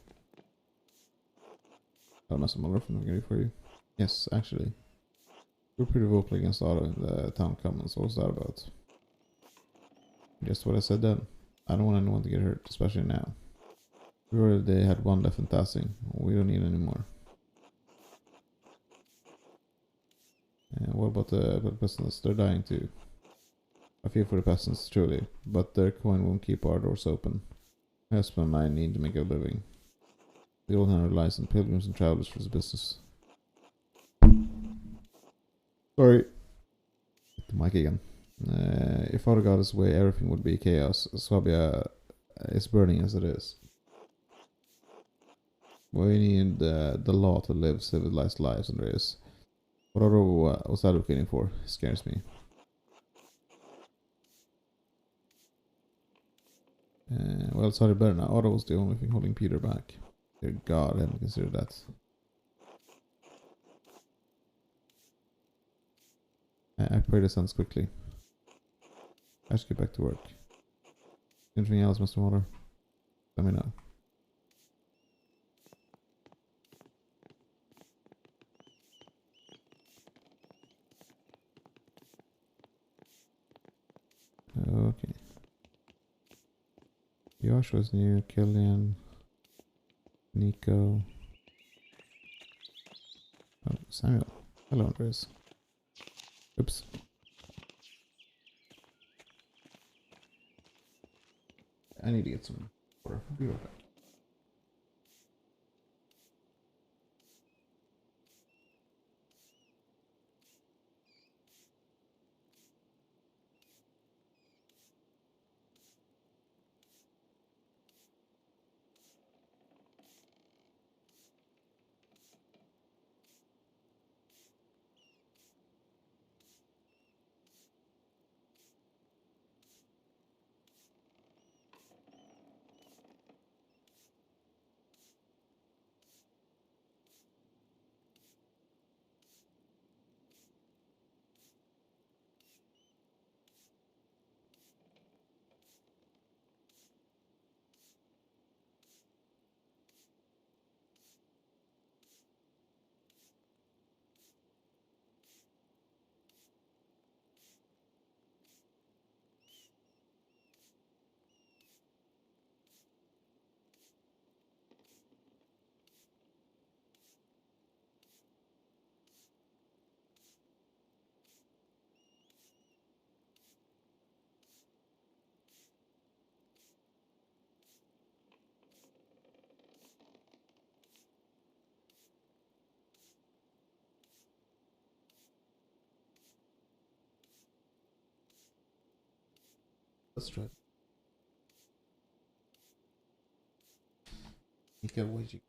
I'll mess them all up for you. Yes, actually. We're pretty vocal against Otto in the town commons. What was that about? Guess what I said then? I don't want anyone to get hurt, especially now. We already had one left in Tassing. We don't need any more. What about the peasants? They're dying too. I feel for the peasants, truly, but their coin won't keep our doors open. My husband and I need to make a living. The old hand relies on pilgrims and travelers for his business. Sorry. Hit the mic again. If Father got his way, everything would be chaos. Swabia is burning as it is. We need the law to live civilized lives, Andreas. What Otto was advocating for scares me. Well, sorry, better now. Otto was the only thing holding Peter back. Dear God, I hadn't considered that. I pray this ends quickly. I should get back to work. Anything else, Mr. Water? Let me know. Okay. Joshua's new, Killian, Nico. Oh, Samuel. Hello, Andres. Oops. I need to get some water. I'll be right back. Let's try. Nico, what did you...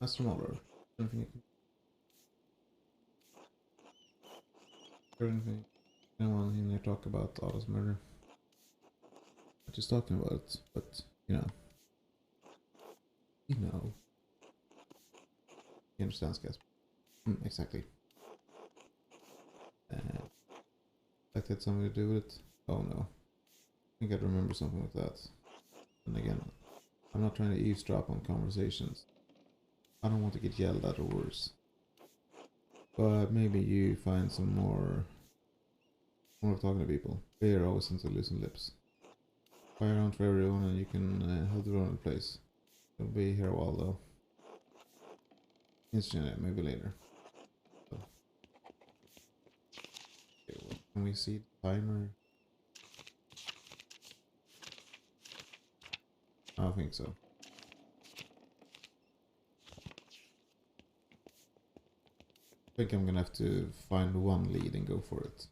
Master Muller. Anything you can... Anything... Anyone in there talk about Otto's murder? I'm just talking about it, but, you know. You know. He understands, guys. Exactly. Like that something to do with it? Oh no. I think I'd remember something like that. And again, I'm not trying to eavesdrop on conversations. I don't want to get yelled at or worse. But maybe you find some more talking to people. They are always into losing lips. Fire around for everyone and you can hold your own place. It'll be here a while though. Instantly, maybe later. So. Okay, well, can we see the timer? I don't think so. think I'm gonna have to find one lead and go for it.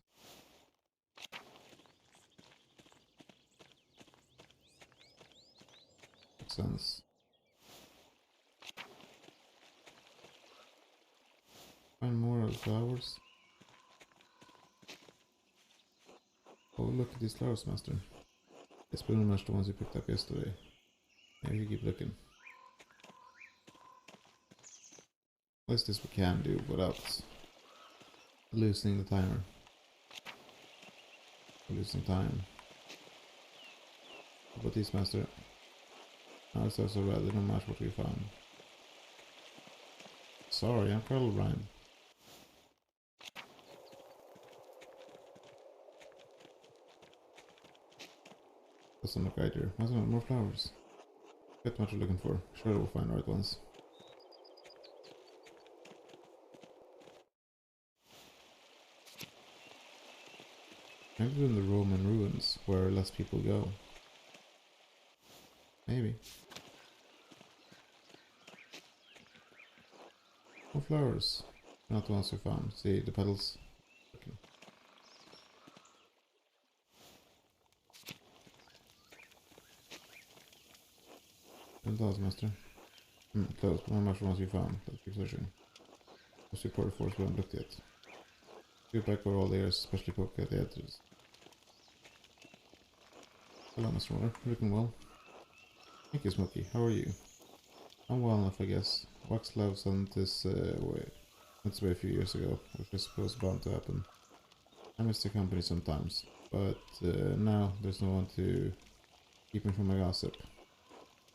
Makes sense. Find more of the flowers. Oh, look at these flowers, master. It's pretty much the ones you picked up yesterday. Maybe you keep looking. At least this we can do without losing the timer. Losing time. How about these, master? Now it's also red, they don't match what we found. Sorry, I'm Colonel Brian. Doesn't look right here. That's more flowers. Get what you're looking for. Sure we'll find the right ones. Maybe in the Roman ruins where less people go. Maybe. More flowers. Not the ones we found. See the petals? Okay. $10,000, master. Close, but how much ones you found? Let's keep searching. Most reported force we haven't looked yet. Go back over all the areas, especially poke at the edges. Hello, Mr. Water. Looking well. Thank you, Smokey. How are you? I'm well enough, I guess. Wax Lab sent this way a few years ago, which I suppose bound to happen. I miss the company sometimes, but now there's no one to keep me from my gossip.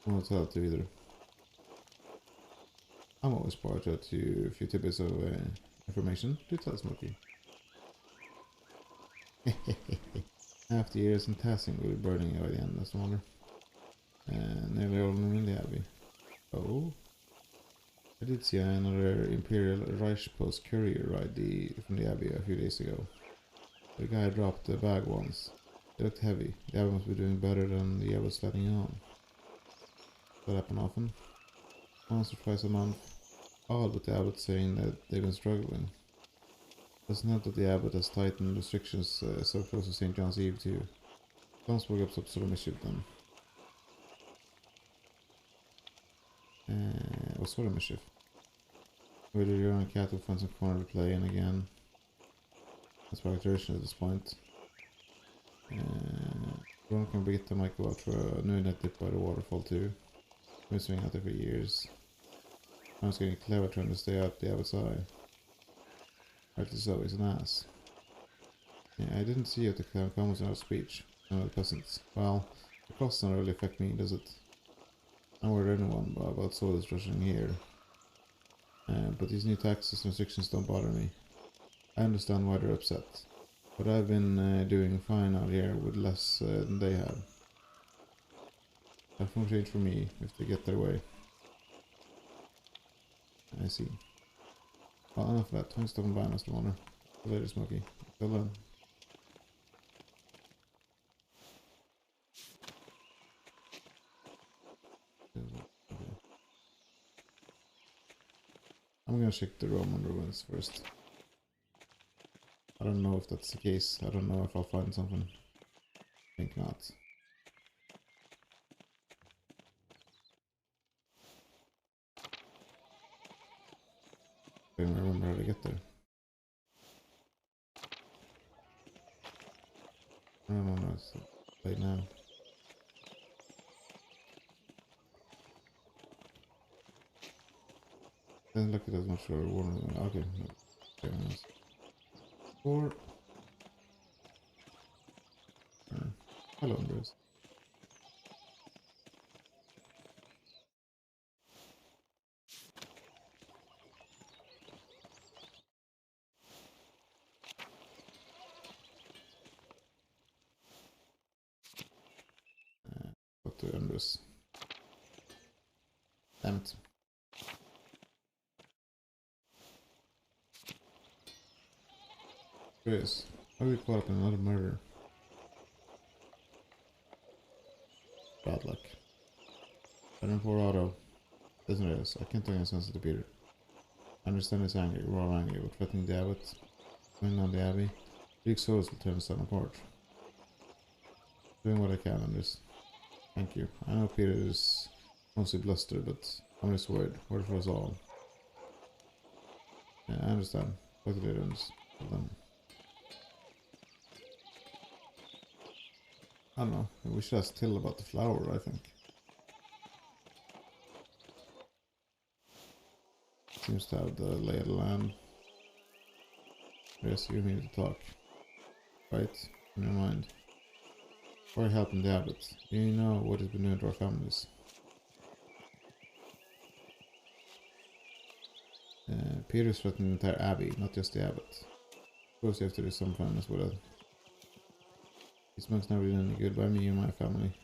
No one to tell it to either. I'm always parted to a few tidbits of information. Do tell Smokey. After years in Tassing will be burning by the end, that's wonder. And nearly all in the Abbey. Oh. I did see another Imperial Reich Post courier ride from the Abbey a few days ago. The guy dropped the bag once. It looked heavy. The Abbey must be doing better than the Abbey was letting on. Does that happen often? Once or twice a month. Odd, but the Abbot saying that they've been struggling. Doesn't help that the Abbot has tightened restrictions so close to St. John's Eve too. Don't spoke up some sort of mischief then. What sort of mischief? Whether your own cat will find some corner to play in again. That's probably tradition at this point. Ron and Brigitte might go out for a new net dip by the waterfall too. Been swinging out there for years. I was getting clever trying to stay out the Abbot's eye. Rightly so, he's an ass. Yeah, I didn't see you to come with our speech. None of the peasants. Well, the costs don't really affect me, does it? I'm not worried anyone about soldiers rushing here. But these new taxes and restrictions don't bother me. I understand why they're upset. But I've been doing fine out here with less than they have. That won't change for me if they get their way. I see. Well, enough of that. Thanks for stopping by, Mr. Warner. See you later, Smokey. Till then. Okay. I'm gonna check the Roman ruins first. I don't know if that's the case. I don't know if I'll find something. I think not. I don't remember how to get there. I don't know, it's late now. Doesn't look at as much for a warning. Okay, very nice. Or hello, Andres. Got to Andres. Damn it. Chris, how are we caught up in another murder? Bad luck. Better for auto. Doesn't it? I can't take any sense to Peter. I understand his anger. We're all angry. We're threatening the abbot. Going down the abbey. Greek souls will turn the sun apart. Doing what I can on this. Thank you. I know Peter is mostly bluster, but I'm just worried. Worried for us all. Yeah, I understand. Totally understand. I don't know. We should ask Till about the flower, I think. Seems to have the lay of the land. Yes, you need to talk. Right? In your mind. Or helping the abbot. You know what he's been doing to our families. Peter's threatening the entire abbey, not just the abbot. Of course you have to do some kindness with it. These monks never did any good by me and my family.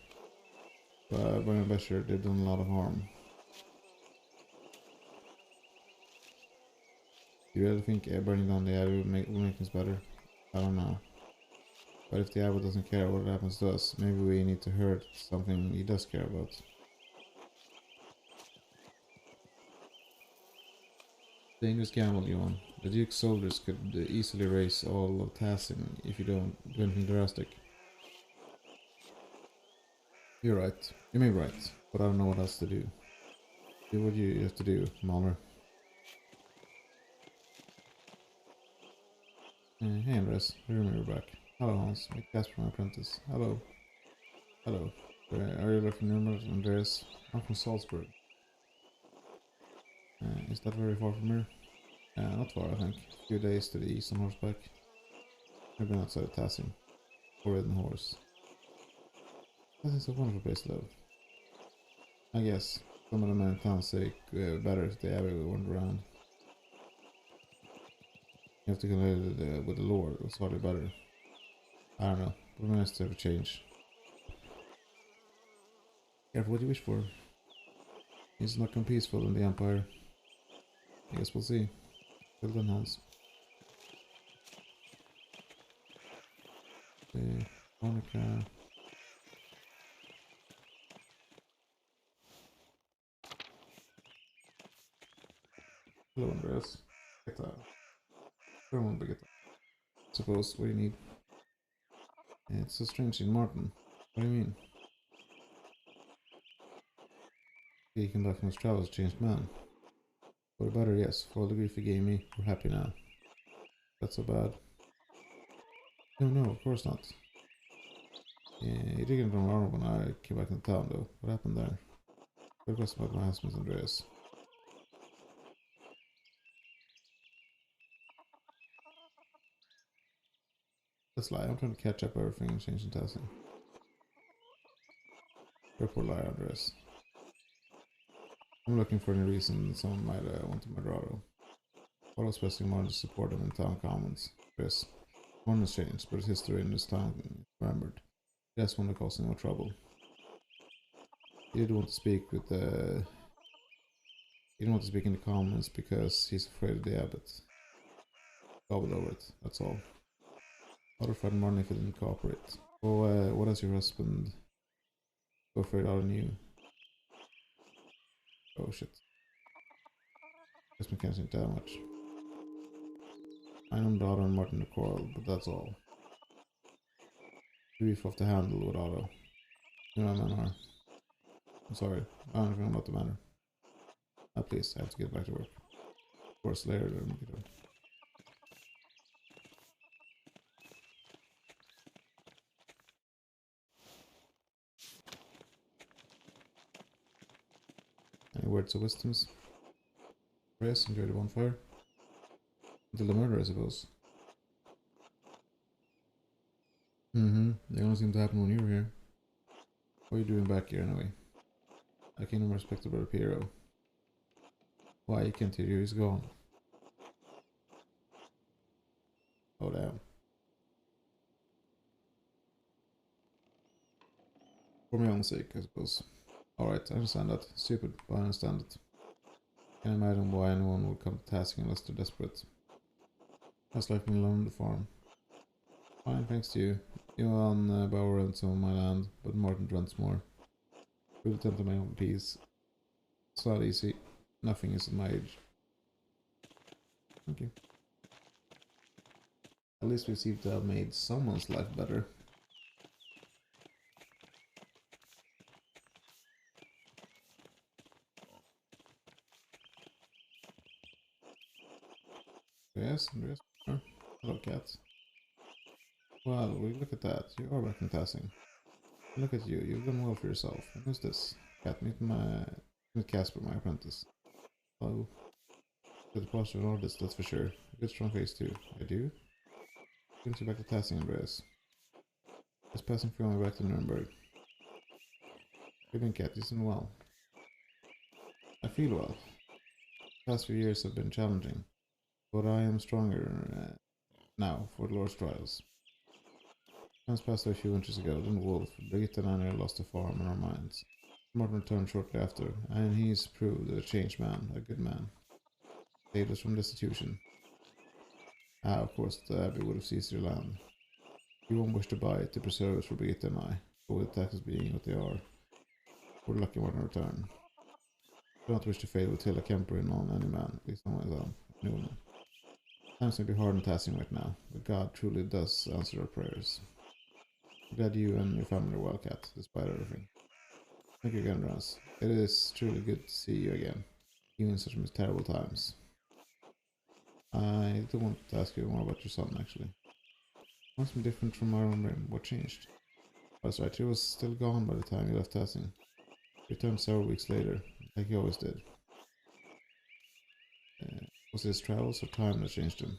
But by my best sure they've done a lot of harm. Do you really think burning down the abbey will make things better? I don't know. But if the abbot doesn't care what happens to us, maybe we need to hurt something he does care about. Dangerous gamble, Johan. The Duke's soldiers could easily raise all of Tassim if you don't do anything drastic. You're right. You may be right, but I don't know what else to do. Do what you have to do, Mahler. Hey Andres, I remember you're back. Hello Hans, make Casper my apprentice. Hello. Hello. Are you looking for Andreas? I'm from Salzburg. Is that very far from here? Not far, I think. A few days to the east on horseback. I've been outside of Tassim. Or ridden horse. This is a wonderful place to live. I guess. Some of the men in town say better if the abbey weren't around. You have to connect with the Lord, it was hardly better. I don't know, but it nice to have a change. Careful what you wish for. It's not come peaceful in the Empire. I guess we'll see. Till then, Hans. Monica. Hello, Andreas. Get that. Everyone get that. Suppose, what do you need? It's so strange in Martin. What do you mean? He came back from his travels, changed man. For the better, yes. For all the grief he gave me, we're happy now. That's so bad. No, of course not. Yeah, he didn't run around when I came back in town, though. What happened there? Good question about my husband, Andreas. Let's lie. I'm trying to catch up everything and change the testing. Poor liar, Andreas. I'm looking for any reason someone might want to murder Otto. Otto's pressing Martin to support him in town commons. Chris. Martin has changed, but his history in this town is remembered. He just want to cause more trouble. He didn't want to speak with the... He didn't want to speak in the commons because he's afraid of the abbot. Gobbled over it, that's all. Otto threatened Martin if he didn't cooperate. Oh, what has your husband so afraid Otto knew? Oh shit. Guess we can't say that much. I know Otto and Martin are quarrel, but that's all. Brief off the handle with Otto. You know what men are. I'm sorry, I don't know about the matter. Please, I have to get back to work. Of course, later. Any words of wisdoms? Yes, enjoy the bonfire. Until the murder, I suppose. They only seem to happen when you were here. What are you doing back here anyway? I came to respect the brother Piero. Why, you can't hear you, he's gone. Oh damn. For my own sake, I suppose. Alright, I understand that. Stupid, but I understand it. Can't imagine why anyone would come to tasking unless they're desperate. Just like me alone on the farm. Fine, thanks to you. Johan Bauer rents some of my land, but Martin rents more. We'll tend to my own peace. It's not easy. Nothing is at my age. Thank you. At least we seem to have made someone's life better. Yes, yes. Hello, cat. Well, we look at that. You are working tasking. Look at you. You've done well for yourself. And who's this? Cat, meet Casper, my apprentice. Hello. Good posture and all this, that's for sure. A good strong face too. I do. Brings you back to tasking, Andreas. Just passing through on my way back to Nuremberg. You've been cat, you've done well. I feel well. The past few years have been challenging, but I am stronger now for the Lord's trials. Times passed away a few winters ago, then the wolf, Brigitte and Anna lost a farm in our minds. Martin returned shortly after, and he's proved a changed man, a good man. Saved us from destitution. Ah, of course, the Abbey would have seized your land. You won't wish to buy it to preserve us for Brigitte and I, but with the taxes being what they are, we're lucky one in return. I don't wish to fail with Hilla Kemper in on any man, at least not myself, any woman. Times may be hard and taxing right now, but God truly does answer our prayers. I'm glad you and your family are well, Cat, despite everything. Thank you again, Raz. It is truly good to see you again, even in such terrible times. I do want to ask you more about your son, actually. What's been different from our own room? What changed? That's right, he was still gone by the time you left Tassing. He returned several weeks later, like he always did. Was it his travels or time that changed him?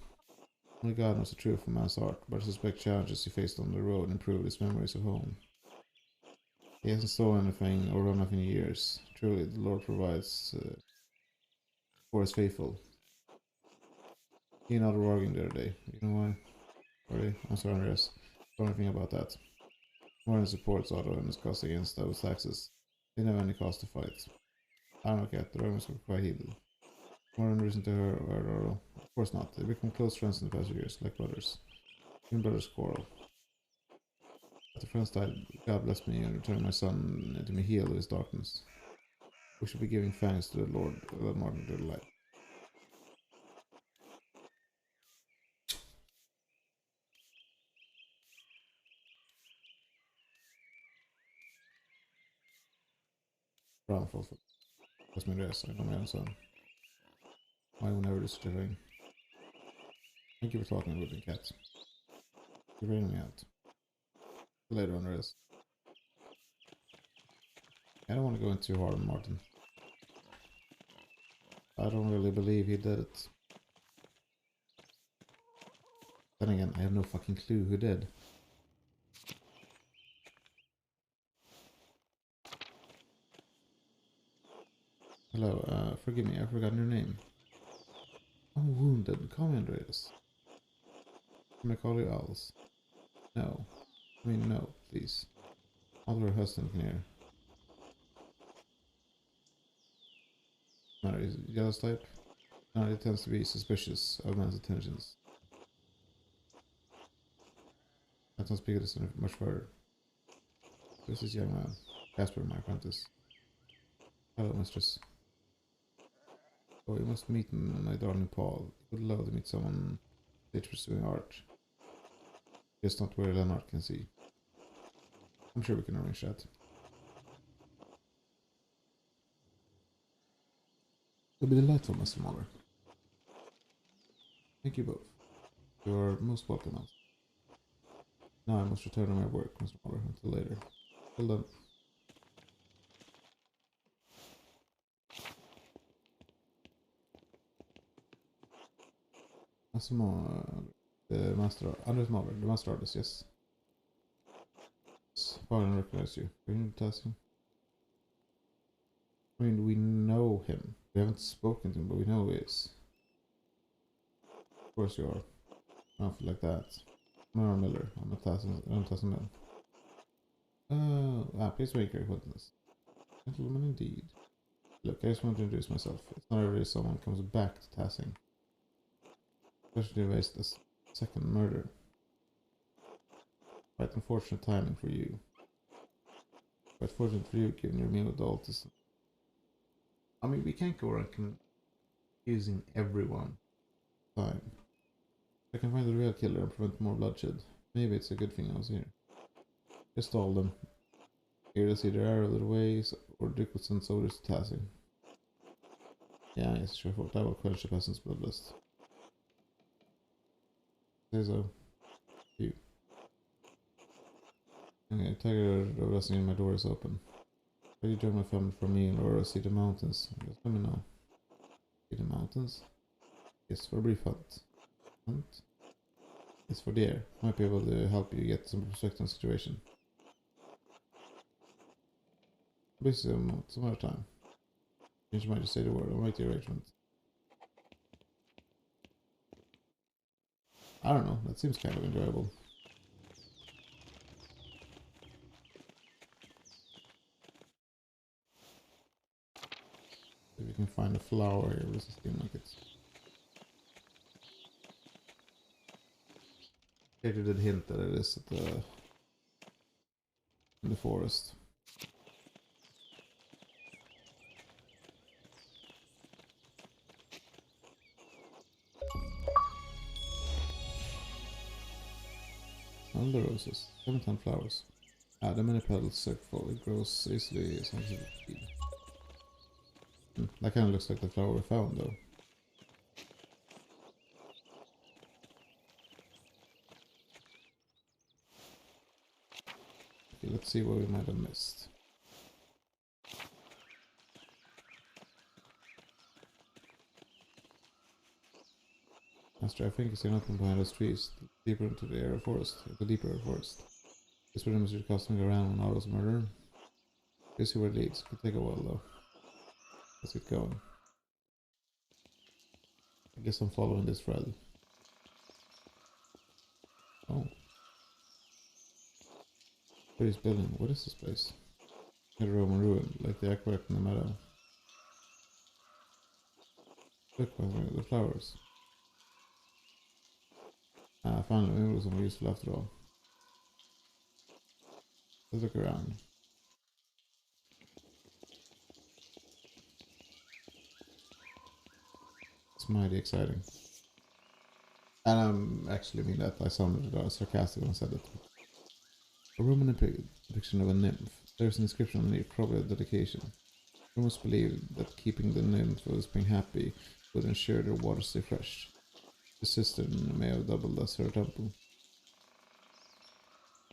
Only God knows the truth of man's heart, but I suspect challenges he faced on the road improved his memories of home. He hasn't stolen anything or run off in years. Truly, the Lord provides for his faithful. He and Otto were arguing the other day. You know why? Sorry, I'm sorry, Andreas. Don't know anything about that. Warren supports Otto and his cause against those taxes. They didn't have any cause to fight. I don't know, Cat. The Romans were quite heated. More than reason to hurt Otto. Of course not. They become close friends in the past years, like brothers. Even brothers quarrel. After friends died, God blessed me and returned my son to me healed of his darkness. We should be giving thanks to the Lord, let Martin do the light. Brown Fulford. That's my dress. I know my own son. I will never do such a thing. Thank you for talking about the cat. You're raining me out. Later on, Rez. I don't want to go in too hard on Martin. I don't really believe he did it. Then again, I have no fucking clue who did. Hello, forgive me, I forgot your name. I'm wounded. Call me Andreas. Can I call you Als? No. I mean, no, please. Oliver Huston can hear. Matter is yellow type? No, it tends to be suspicious of man's intentions. I don't speak this much further. This is young man. Casper, my apprentice. Hello, mistress. Oh, you must meet my darling Paul. He would love to meet someone stage pursuing art. Just not where Leonard can see. I'm sure we can arrange that. It'll be delightful, Mr. Muller. Thank you both. You're most welcome, Alice. Now I must return to my work, Mr. Muller, until later. Till then. Mr. Muller, the master, Anders Muller, the master artist, yes. Pardon, I recognize you. Are you tasking? I mean, we know him. We haven't spoken to him, but we know who he is. Of course you are. Nothing like that. Nora Miller, I'm a tasking man. Please make your acquaintance. Gentleman indeed. Look, I just want to introduce myself. It's not every day someone comes back to Tassing. Especially if it's the second murder. Quite unfortunate timing for you. Quite fortunate for you, given your meal with the Altus. I mean, we can't go around confusing everyone. time. I can find the real killer and prevent more bloodshed. Maybe it's a good thing I was here. Just all them. Here to see their arrow of their ways, or Dick would send soldiers to Tassie. Yeah, yes, sure, thought that would quench the peasant's bloodlust. Say so. You. Okay, Tiger resting in my door is open. Will you join my family for a meal or see the mountains? Just let me know. See the mountains? Yes, for a brief hunt. Hunt? Yes, for deer. Might be able to help you get some perspective on the situation. Busy some other time. You might just say the word. I'll make the arrangement. I don't know. That seems kind of enjoyable. If you can find a flower here, this is seem like it's. Katie did hint that it is at the in the forest. All the roses, 7 flowers. Ah, the many petals so full, it grows easily as long as it feed. That kind of looks like the flower we found though. Okay, let's see what we might have missed. Master, I think it's an open behind those trees, deeper into the area forest, the deeper forest. This would demonstrate costing around when Otto's murder. You see where it leads. Could take a while though. Let's get going. I guess I'm following this thread. Oh. What is building? What is this place? A Roman ruin, like the aqueduct in the meadow. Look, the flowers. Ah, finally, maybe it was some useful after all. Let's look around. It's mighty exciting. And I actually mean that. I sounded sarcastic when I said it. A Roman depiction of a nymph. There's an inscription underneath, probably a dedication. Romans believed that keeping the nymph was being happy would ensure their water stay fresh. The cistern may have doubled as her temple.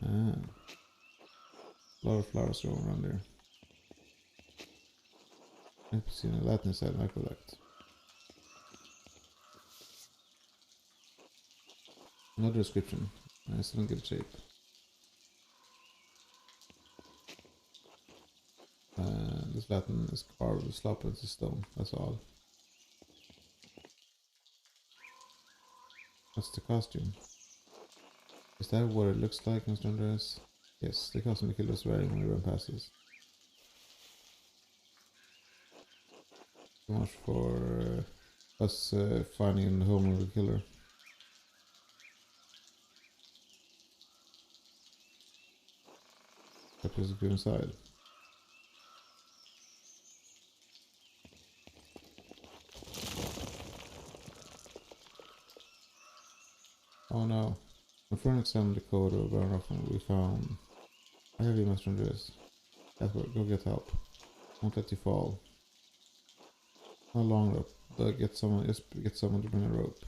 Ah. A lot of flowers growing around there. I've seen a Latin side of aqueduct. Another description. It's still in good shape. This Latin is carved with slop into stone. That's all. What's the costume? Is that what it looks like, Mr. Andreas? Yes, the costume the killer was wearing when we ran past this. So much for us finding the home of the killer. That was go inside. Oh no. My friend examined the code of Baron we found. I have you, Mr. Andreas. Go get help. Won't let you fall. Not long rope. But get someone to bring a rope.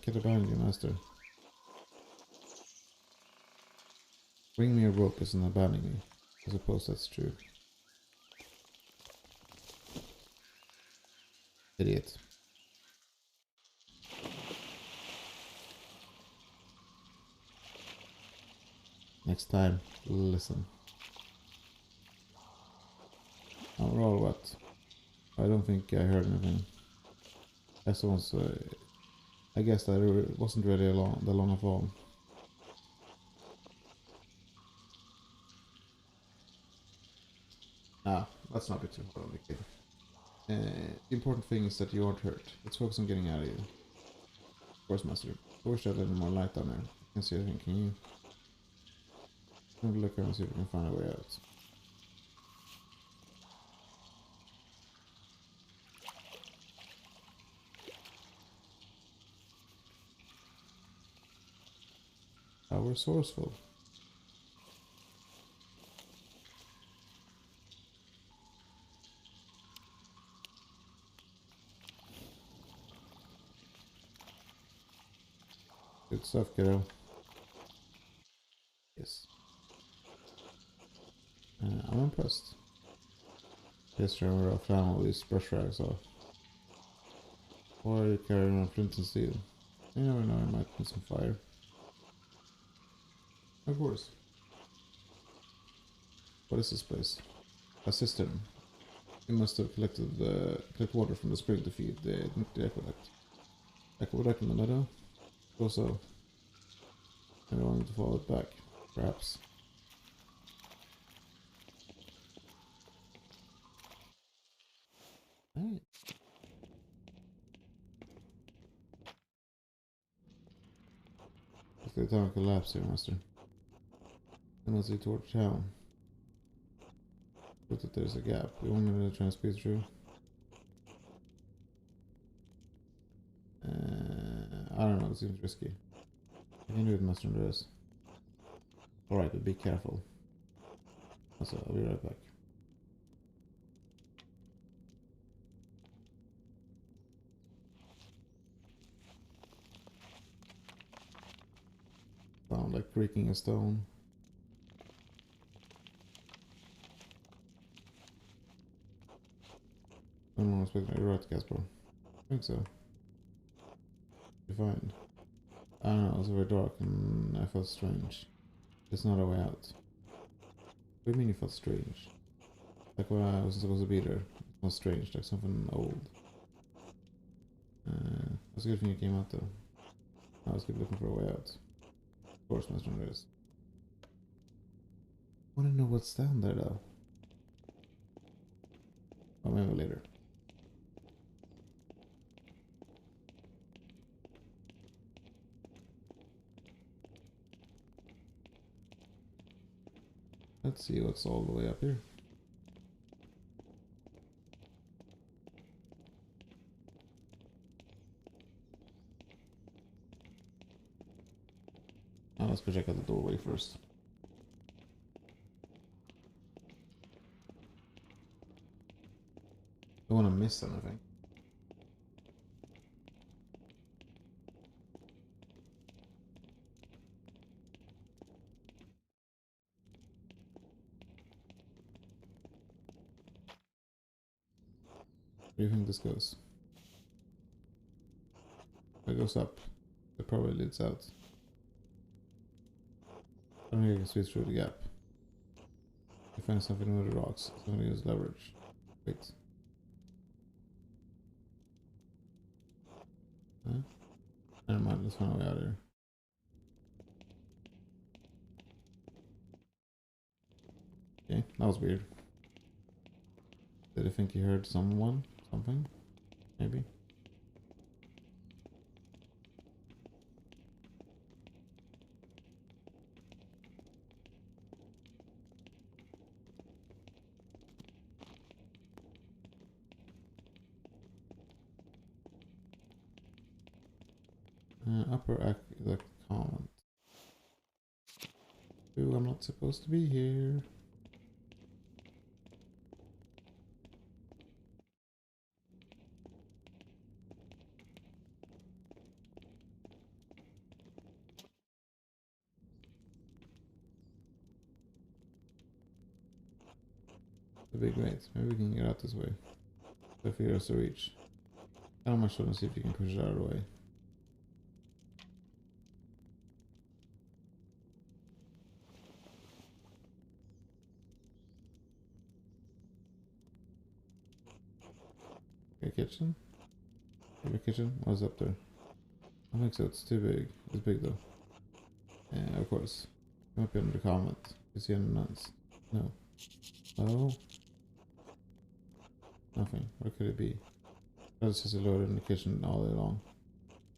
Get it behind you, master. Bring me a rope isn't abandoning me. I suppose that's true. Idiot. Next time, listen. Oh, we're all wet. I don't think I heard anything. That's once. I guess that it wasn't really that long of all. Ah, let's not be too hard on the kid. The important thing is that you aren't hurt. Let's focus on getting out of here. Of course, master. I wish I had a little more light down there. I can see everything. Can you? Have a look around and see if we can find a way out. resourceful. Good stuff, kiddo. Yes. I'm impressed. Yes, remember I found all these brush rags off. Why are you carrying around flint and steel? You never know, I might need some fire. Of course. What is this place? A cistern. You must have collect water from the spring to feed the aqueduct. Aqueduct in the meadow? Also, maybe I wanted to follow it back. Perhaps. Alright. If the town collapse here, master. Then let's see toward town. Look that there's a gap. We want me to try and squeeze through. I don't know, it seems risky. I can do it, Master Andreas. Alright, but be careful. Also, I'll be right back. Sound like creaking a stone. I don't know what's you're right, Casper. I think so. You're fine. I don't know, it was very dark and I felt strange. It's not a way out. What do you mean you felt strange? Like when I wasn't supposed to be there. It felt strange, like something old. That's a good thing you came out though. I was keep looking for a way out. Of course, Master Andreas. I wanna know what's down there though. Or maybe later. Let's see what's all the way up here. Now let's go check out the doorway first. Don't want to miss anything. Where do you think this goes? If it goes up, it probably leads out. I don't think I can squeeze through the gap. I find something with the rocks. So I'm gonna use leverage. Wait. Huh? Never mind, let's find a way out of here. Okay, that was weird. Did I think you heard someone? Something? Maybe? Upper the comment. Ooh, I'm not supposed to be here. The big weight. Maybe we can get out this way. So if he has to reach. I don't much want to see if you can push it out of the way. Okay, kitchen? Maybe kitchen? What's up there? I think so, it's too big. It's big though. Yeah, of course. It might be under the comment. You see any nuns? No. Oh. Nothing. What could it be? That's just loaded in the kitchen all day long.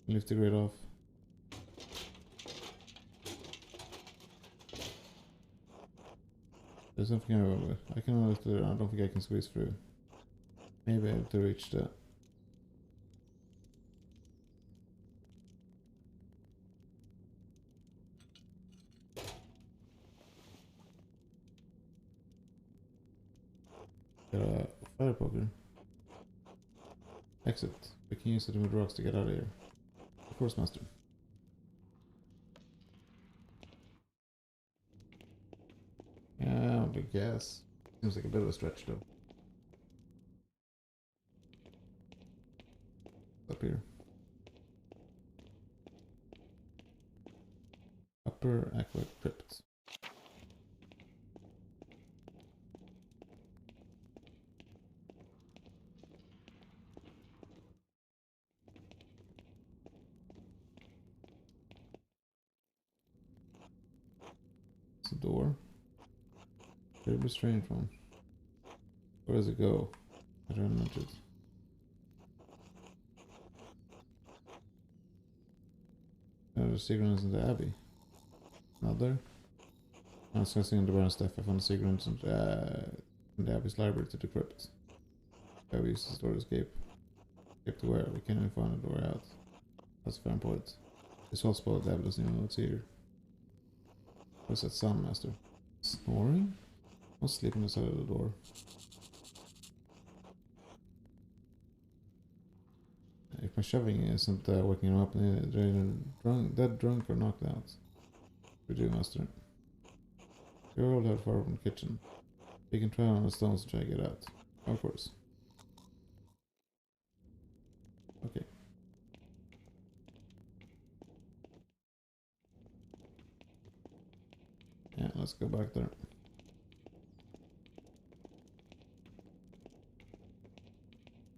Lift the grid off. There's something I remember. I can lift it. I don't think I can squeeze through. Maybe I have to reach that. Fire poker. Exit. We can use it with rocks to get out of here. Of course, master. Yeah, I guess. Seems like a bit of a stretch though. Up here. Upper Aqua Crypt. It's a door. Very strange one. Where does it go? I don't know it. There's a secret in the Abbey. Another. I was discussing the Baron stuff. I found a secret in the Abbey's library to the crypt. I we used to store the escape. Escape to where? We can't even find a door out. That's a fair point. It's all spotted. The Abbey doesn't even know it's here. What's that sound, master? Snoring? I'll sleep on the side of the door. If my shoving isn't waking him up, they're either dead drunk or knocked out. We do, master. You're all out far from the kitchen. You can try on the stones to try to get out. Of course. Okay. Yeah, let's go back there.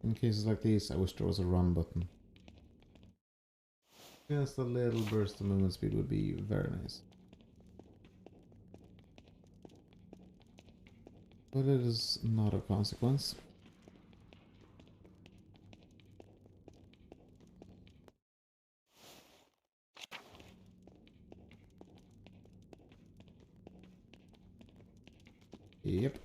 In cases like these, I wish there was a run button. Just a little burst of movement speed would be very nice. But it is not of consequence. Yep.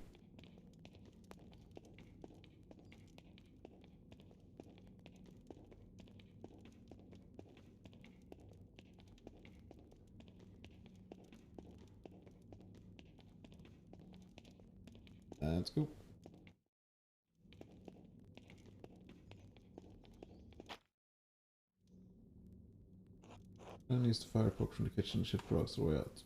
Let's go. I need to fire poke from the kitchen, shift rocks the way out.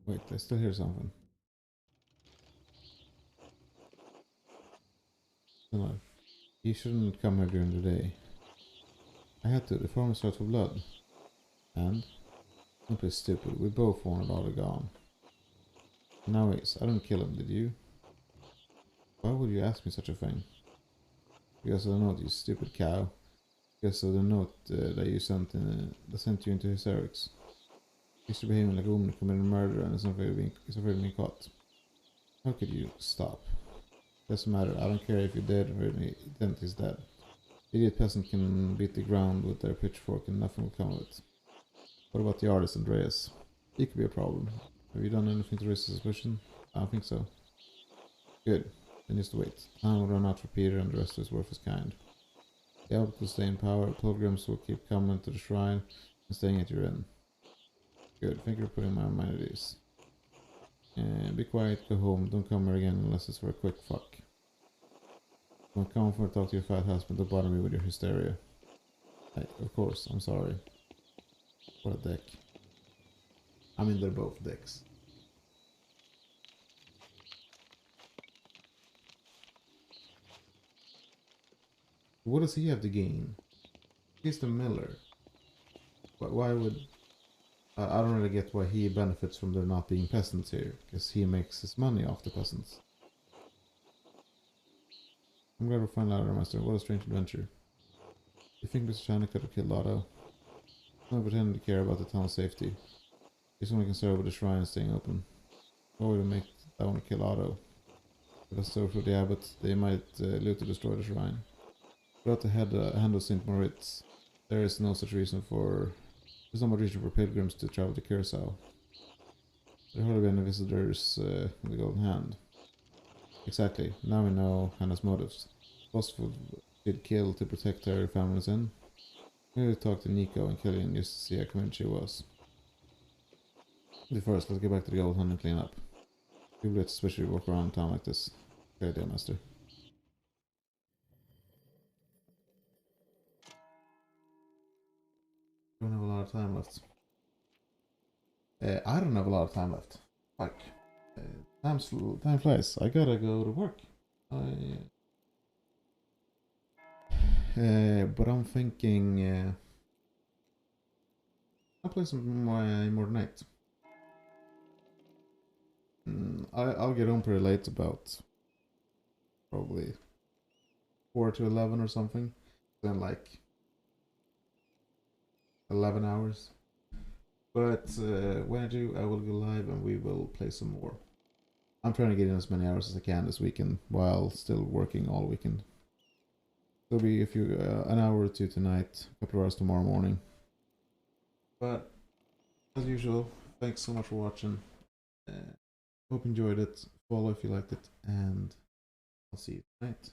Wait, I still hear something. No, you shouldn't come here during the day. I had to, the farm starts for blood. And? Don't be stupid, we both wanted all gone. Now I didn't kill him, did you? Why would you ask me such a thing? Because of the note, you stupid cow. Because of the note that you sent that sent you into hysterics. Used to behave like a woman who committed murder and is afraid of being caught. How could you stop? Doesn't matter, I don't care if you're dead or the identity's dead. The idiot peasant can beat the ground with their pitchfork and nothing will come of it. What about the artist, Andreas? He could be a problem. Have you done anything to raise suspicion? I don't think so. Good. Then just wait. Time will run out for Peter and the rest of his worthless kind. The abbot will stay in power, pilgrims will keep coming to the shrine and staying at your inn. Good, thank you for putting my mind at ease. Be quiet, go home, don't come here again unless it's for a quick fuck. Don't come for to talk to your fat husband, don't bother me with your hysteria. Hey, of course, I'm sorry. What a dick. I mean, they're both dicks. What does he have to gain? He's the miller. Why would... I don't really get why he benefits from there not being peasants here, because he makes his money off the peasants. I'm glad we're finally out of our master. What a strange adventure. You think Mr. China could have killed Otto? I'm not pretending to care about the town's safety. He's only concerned with the shrine staying open. Why would it make that one kill Otto? If it's so for the abbot, they might loot to destroy the shrine. Without the hand of St. Moritz, there is no such reason for... There's no more reason for pilgrims to travel to Curacao. There hardly been any visitors in the Golden Hand. Exactly. Now we know Hannah's motives. It's possible did kill to protect her families in. I'm going to talk to Nico and Killian just to see how convinced she was. But first, let's get back to the gold hunt and clean up. People especially walk around town like this. Good idea, master. Don't have a lot of time left. I don't have a lot of time left. Fuck. Time flies. I gotta go to work. But I'm thinking I'll play some more night. I'll get home pretty late, about probably 4 to 11 or something. Then like 11 hours. But when I do, I will go live and we will play some more. I'm trying to get in as many hours as I can this weekend while still working all weekend. There'll be an hour or two tonight, a couple of hours tomorrow morning. But as usual, thanks so much for watching. Hope you enjoyed it. Follow if you liked it, and I'll see you tonight.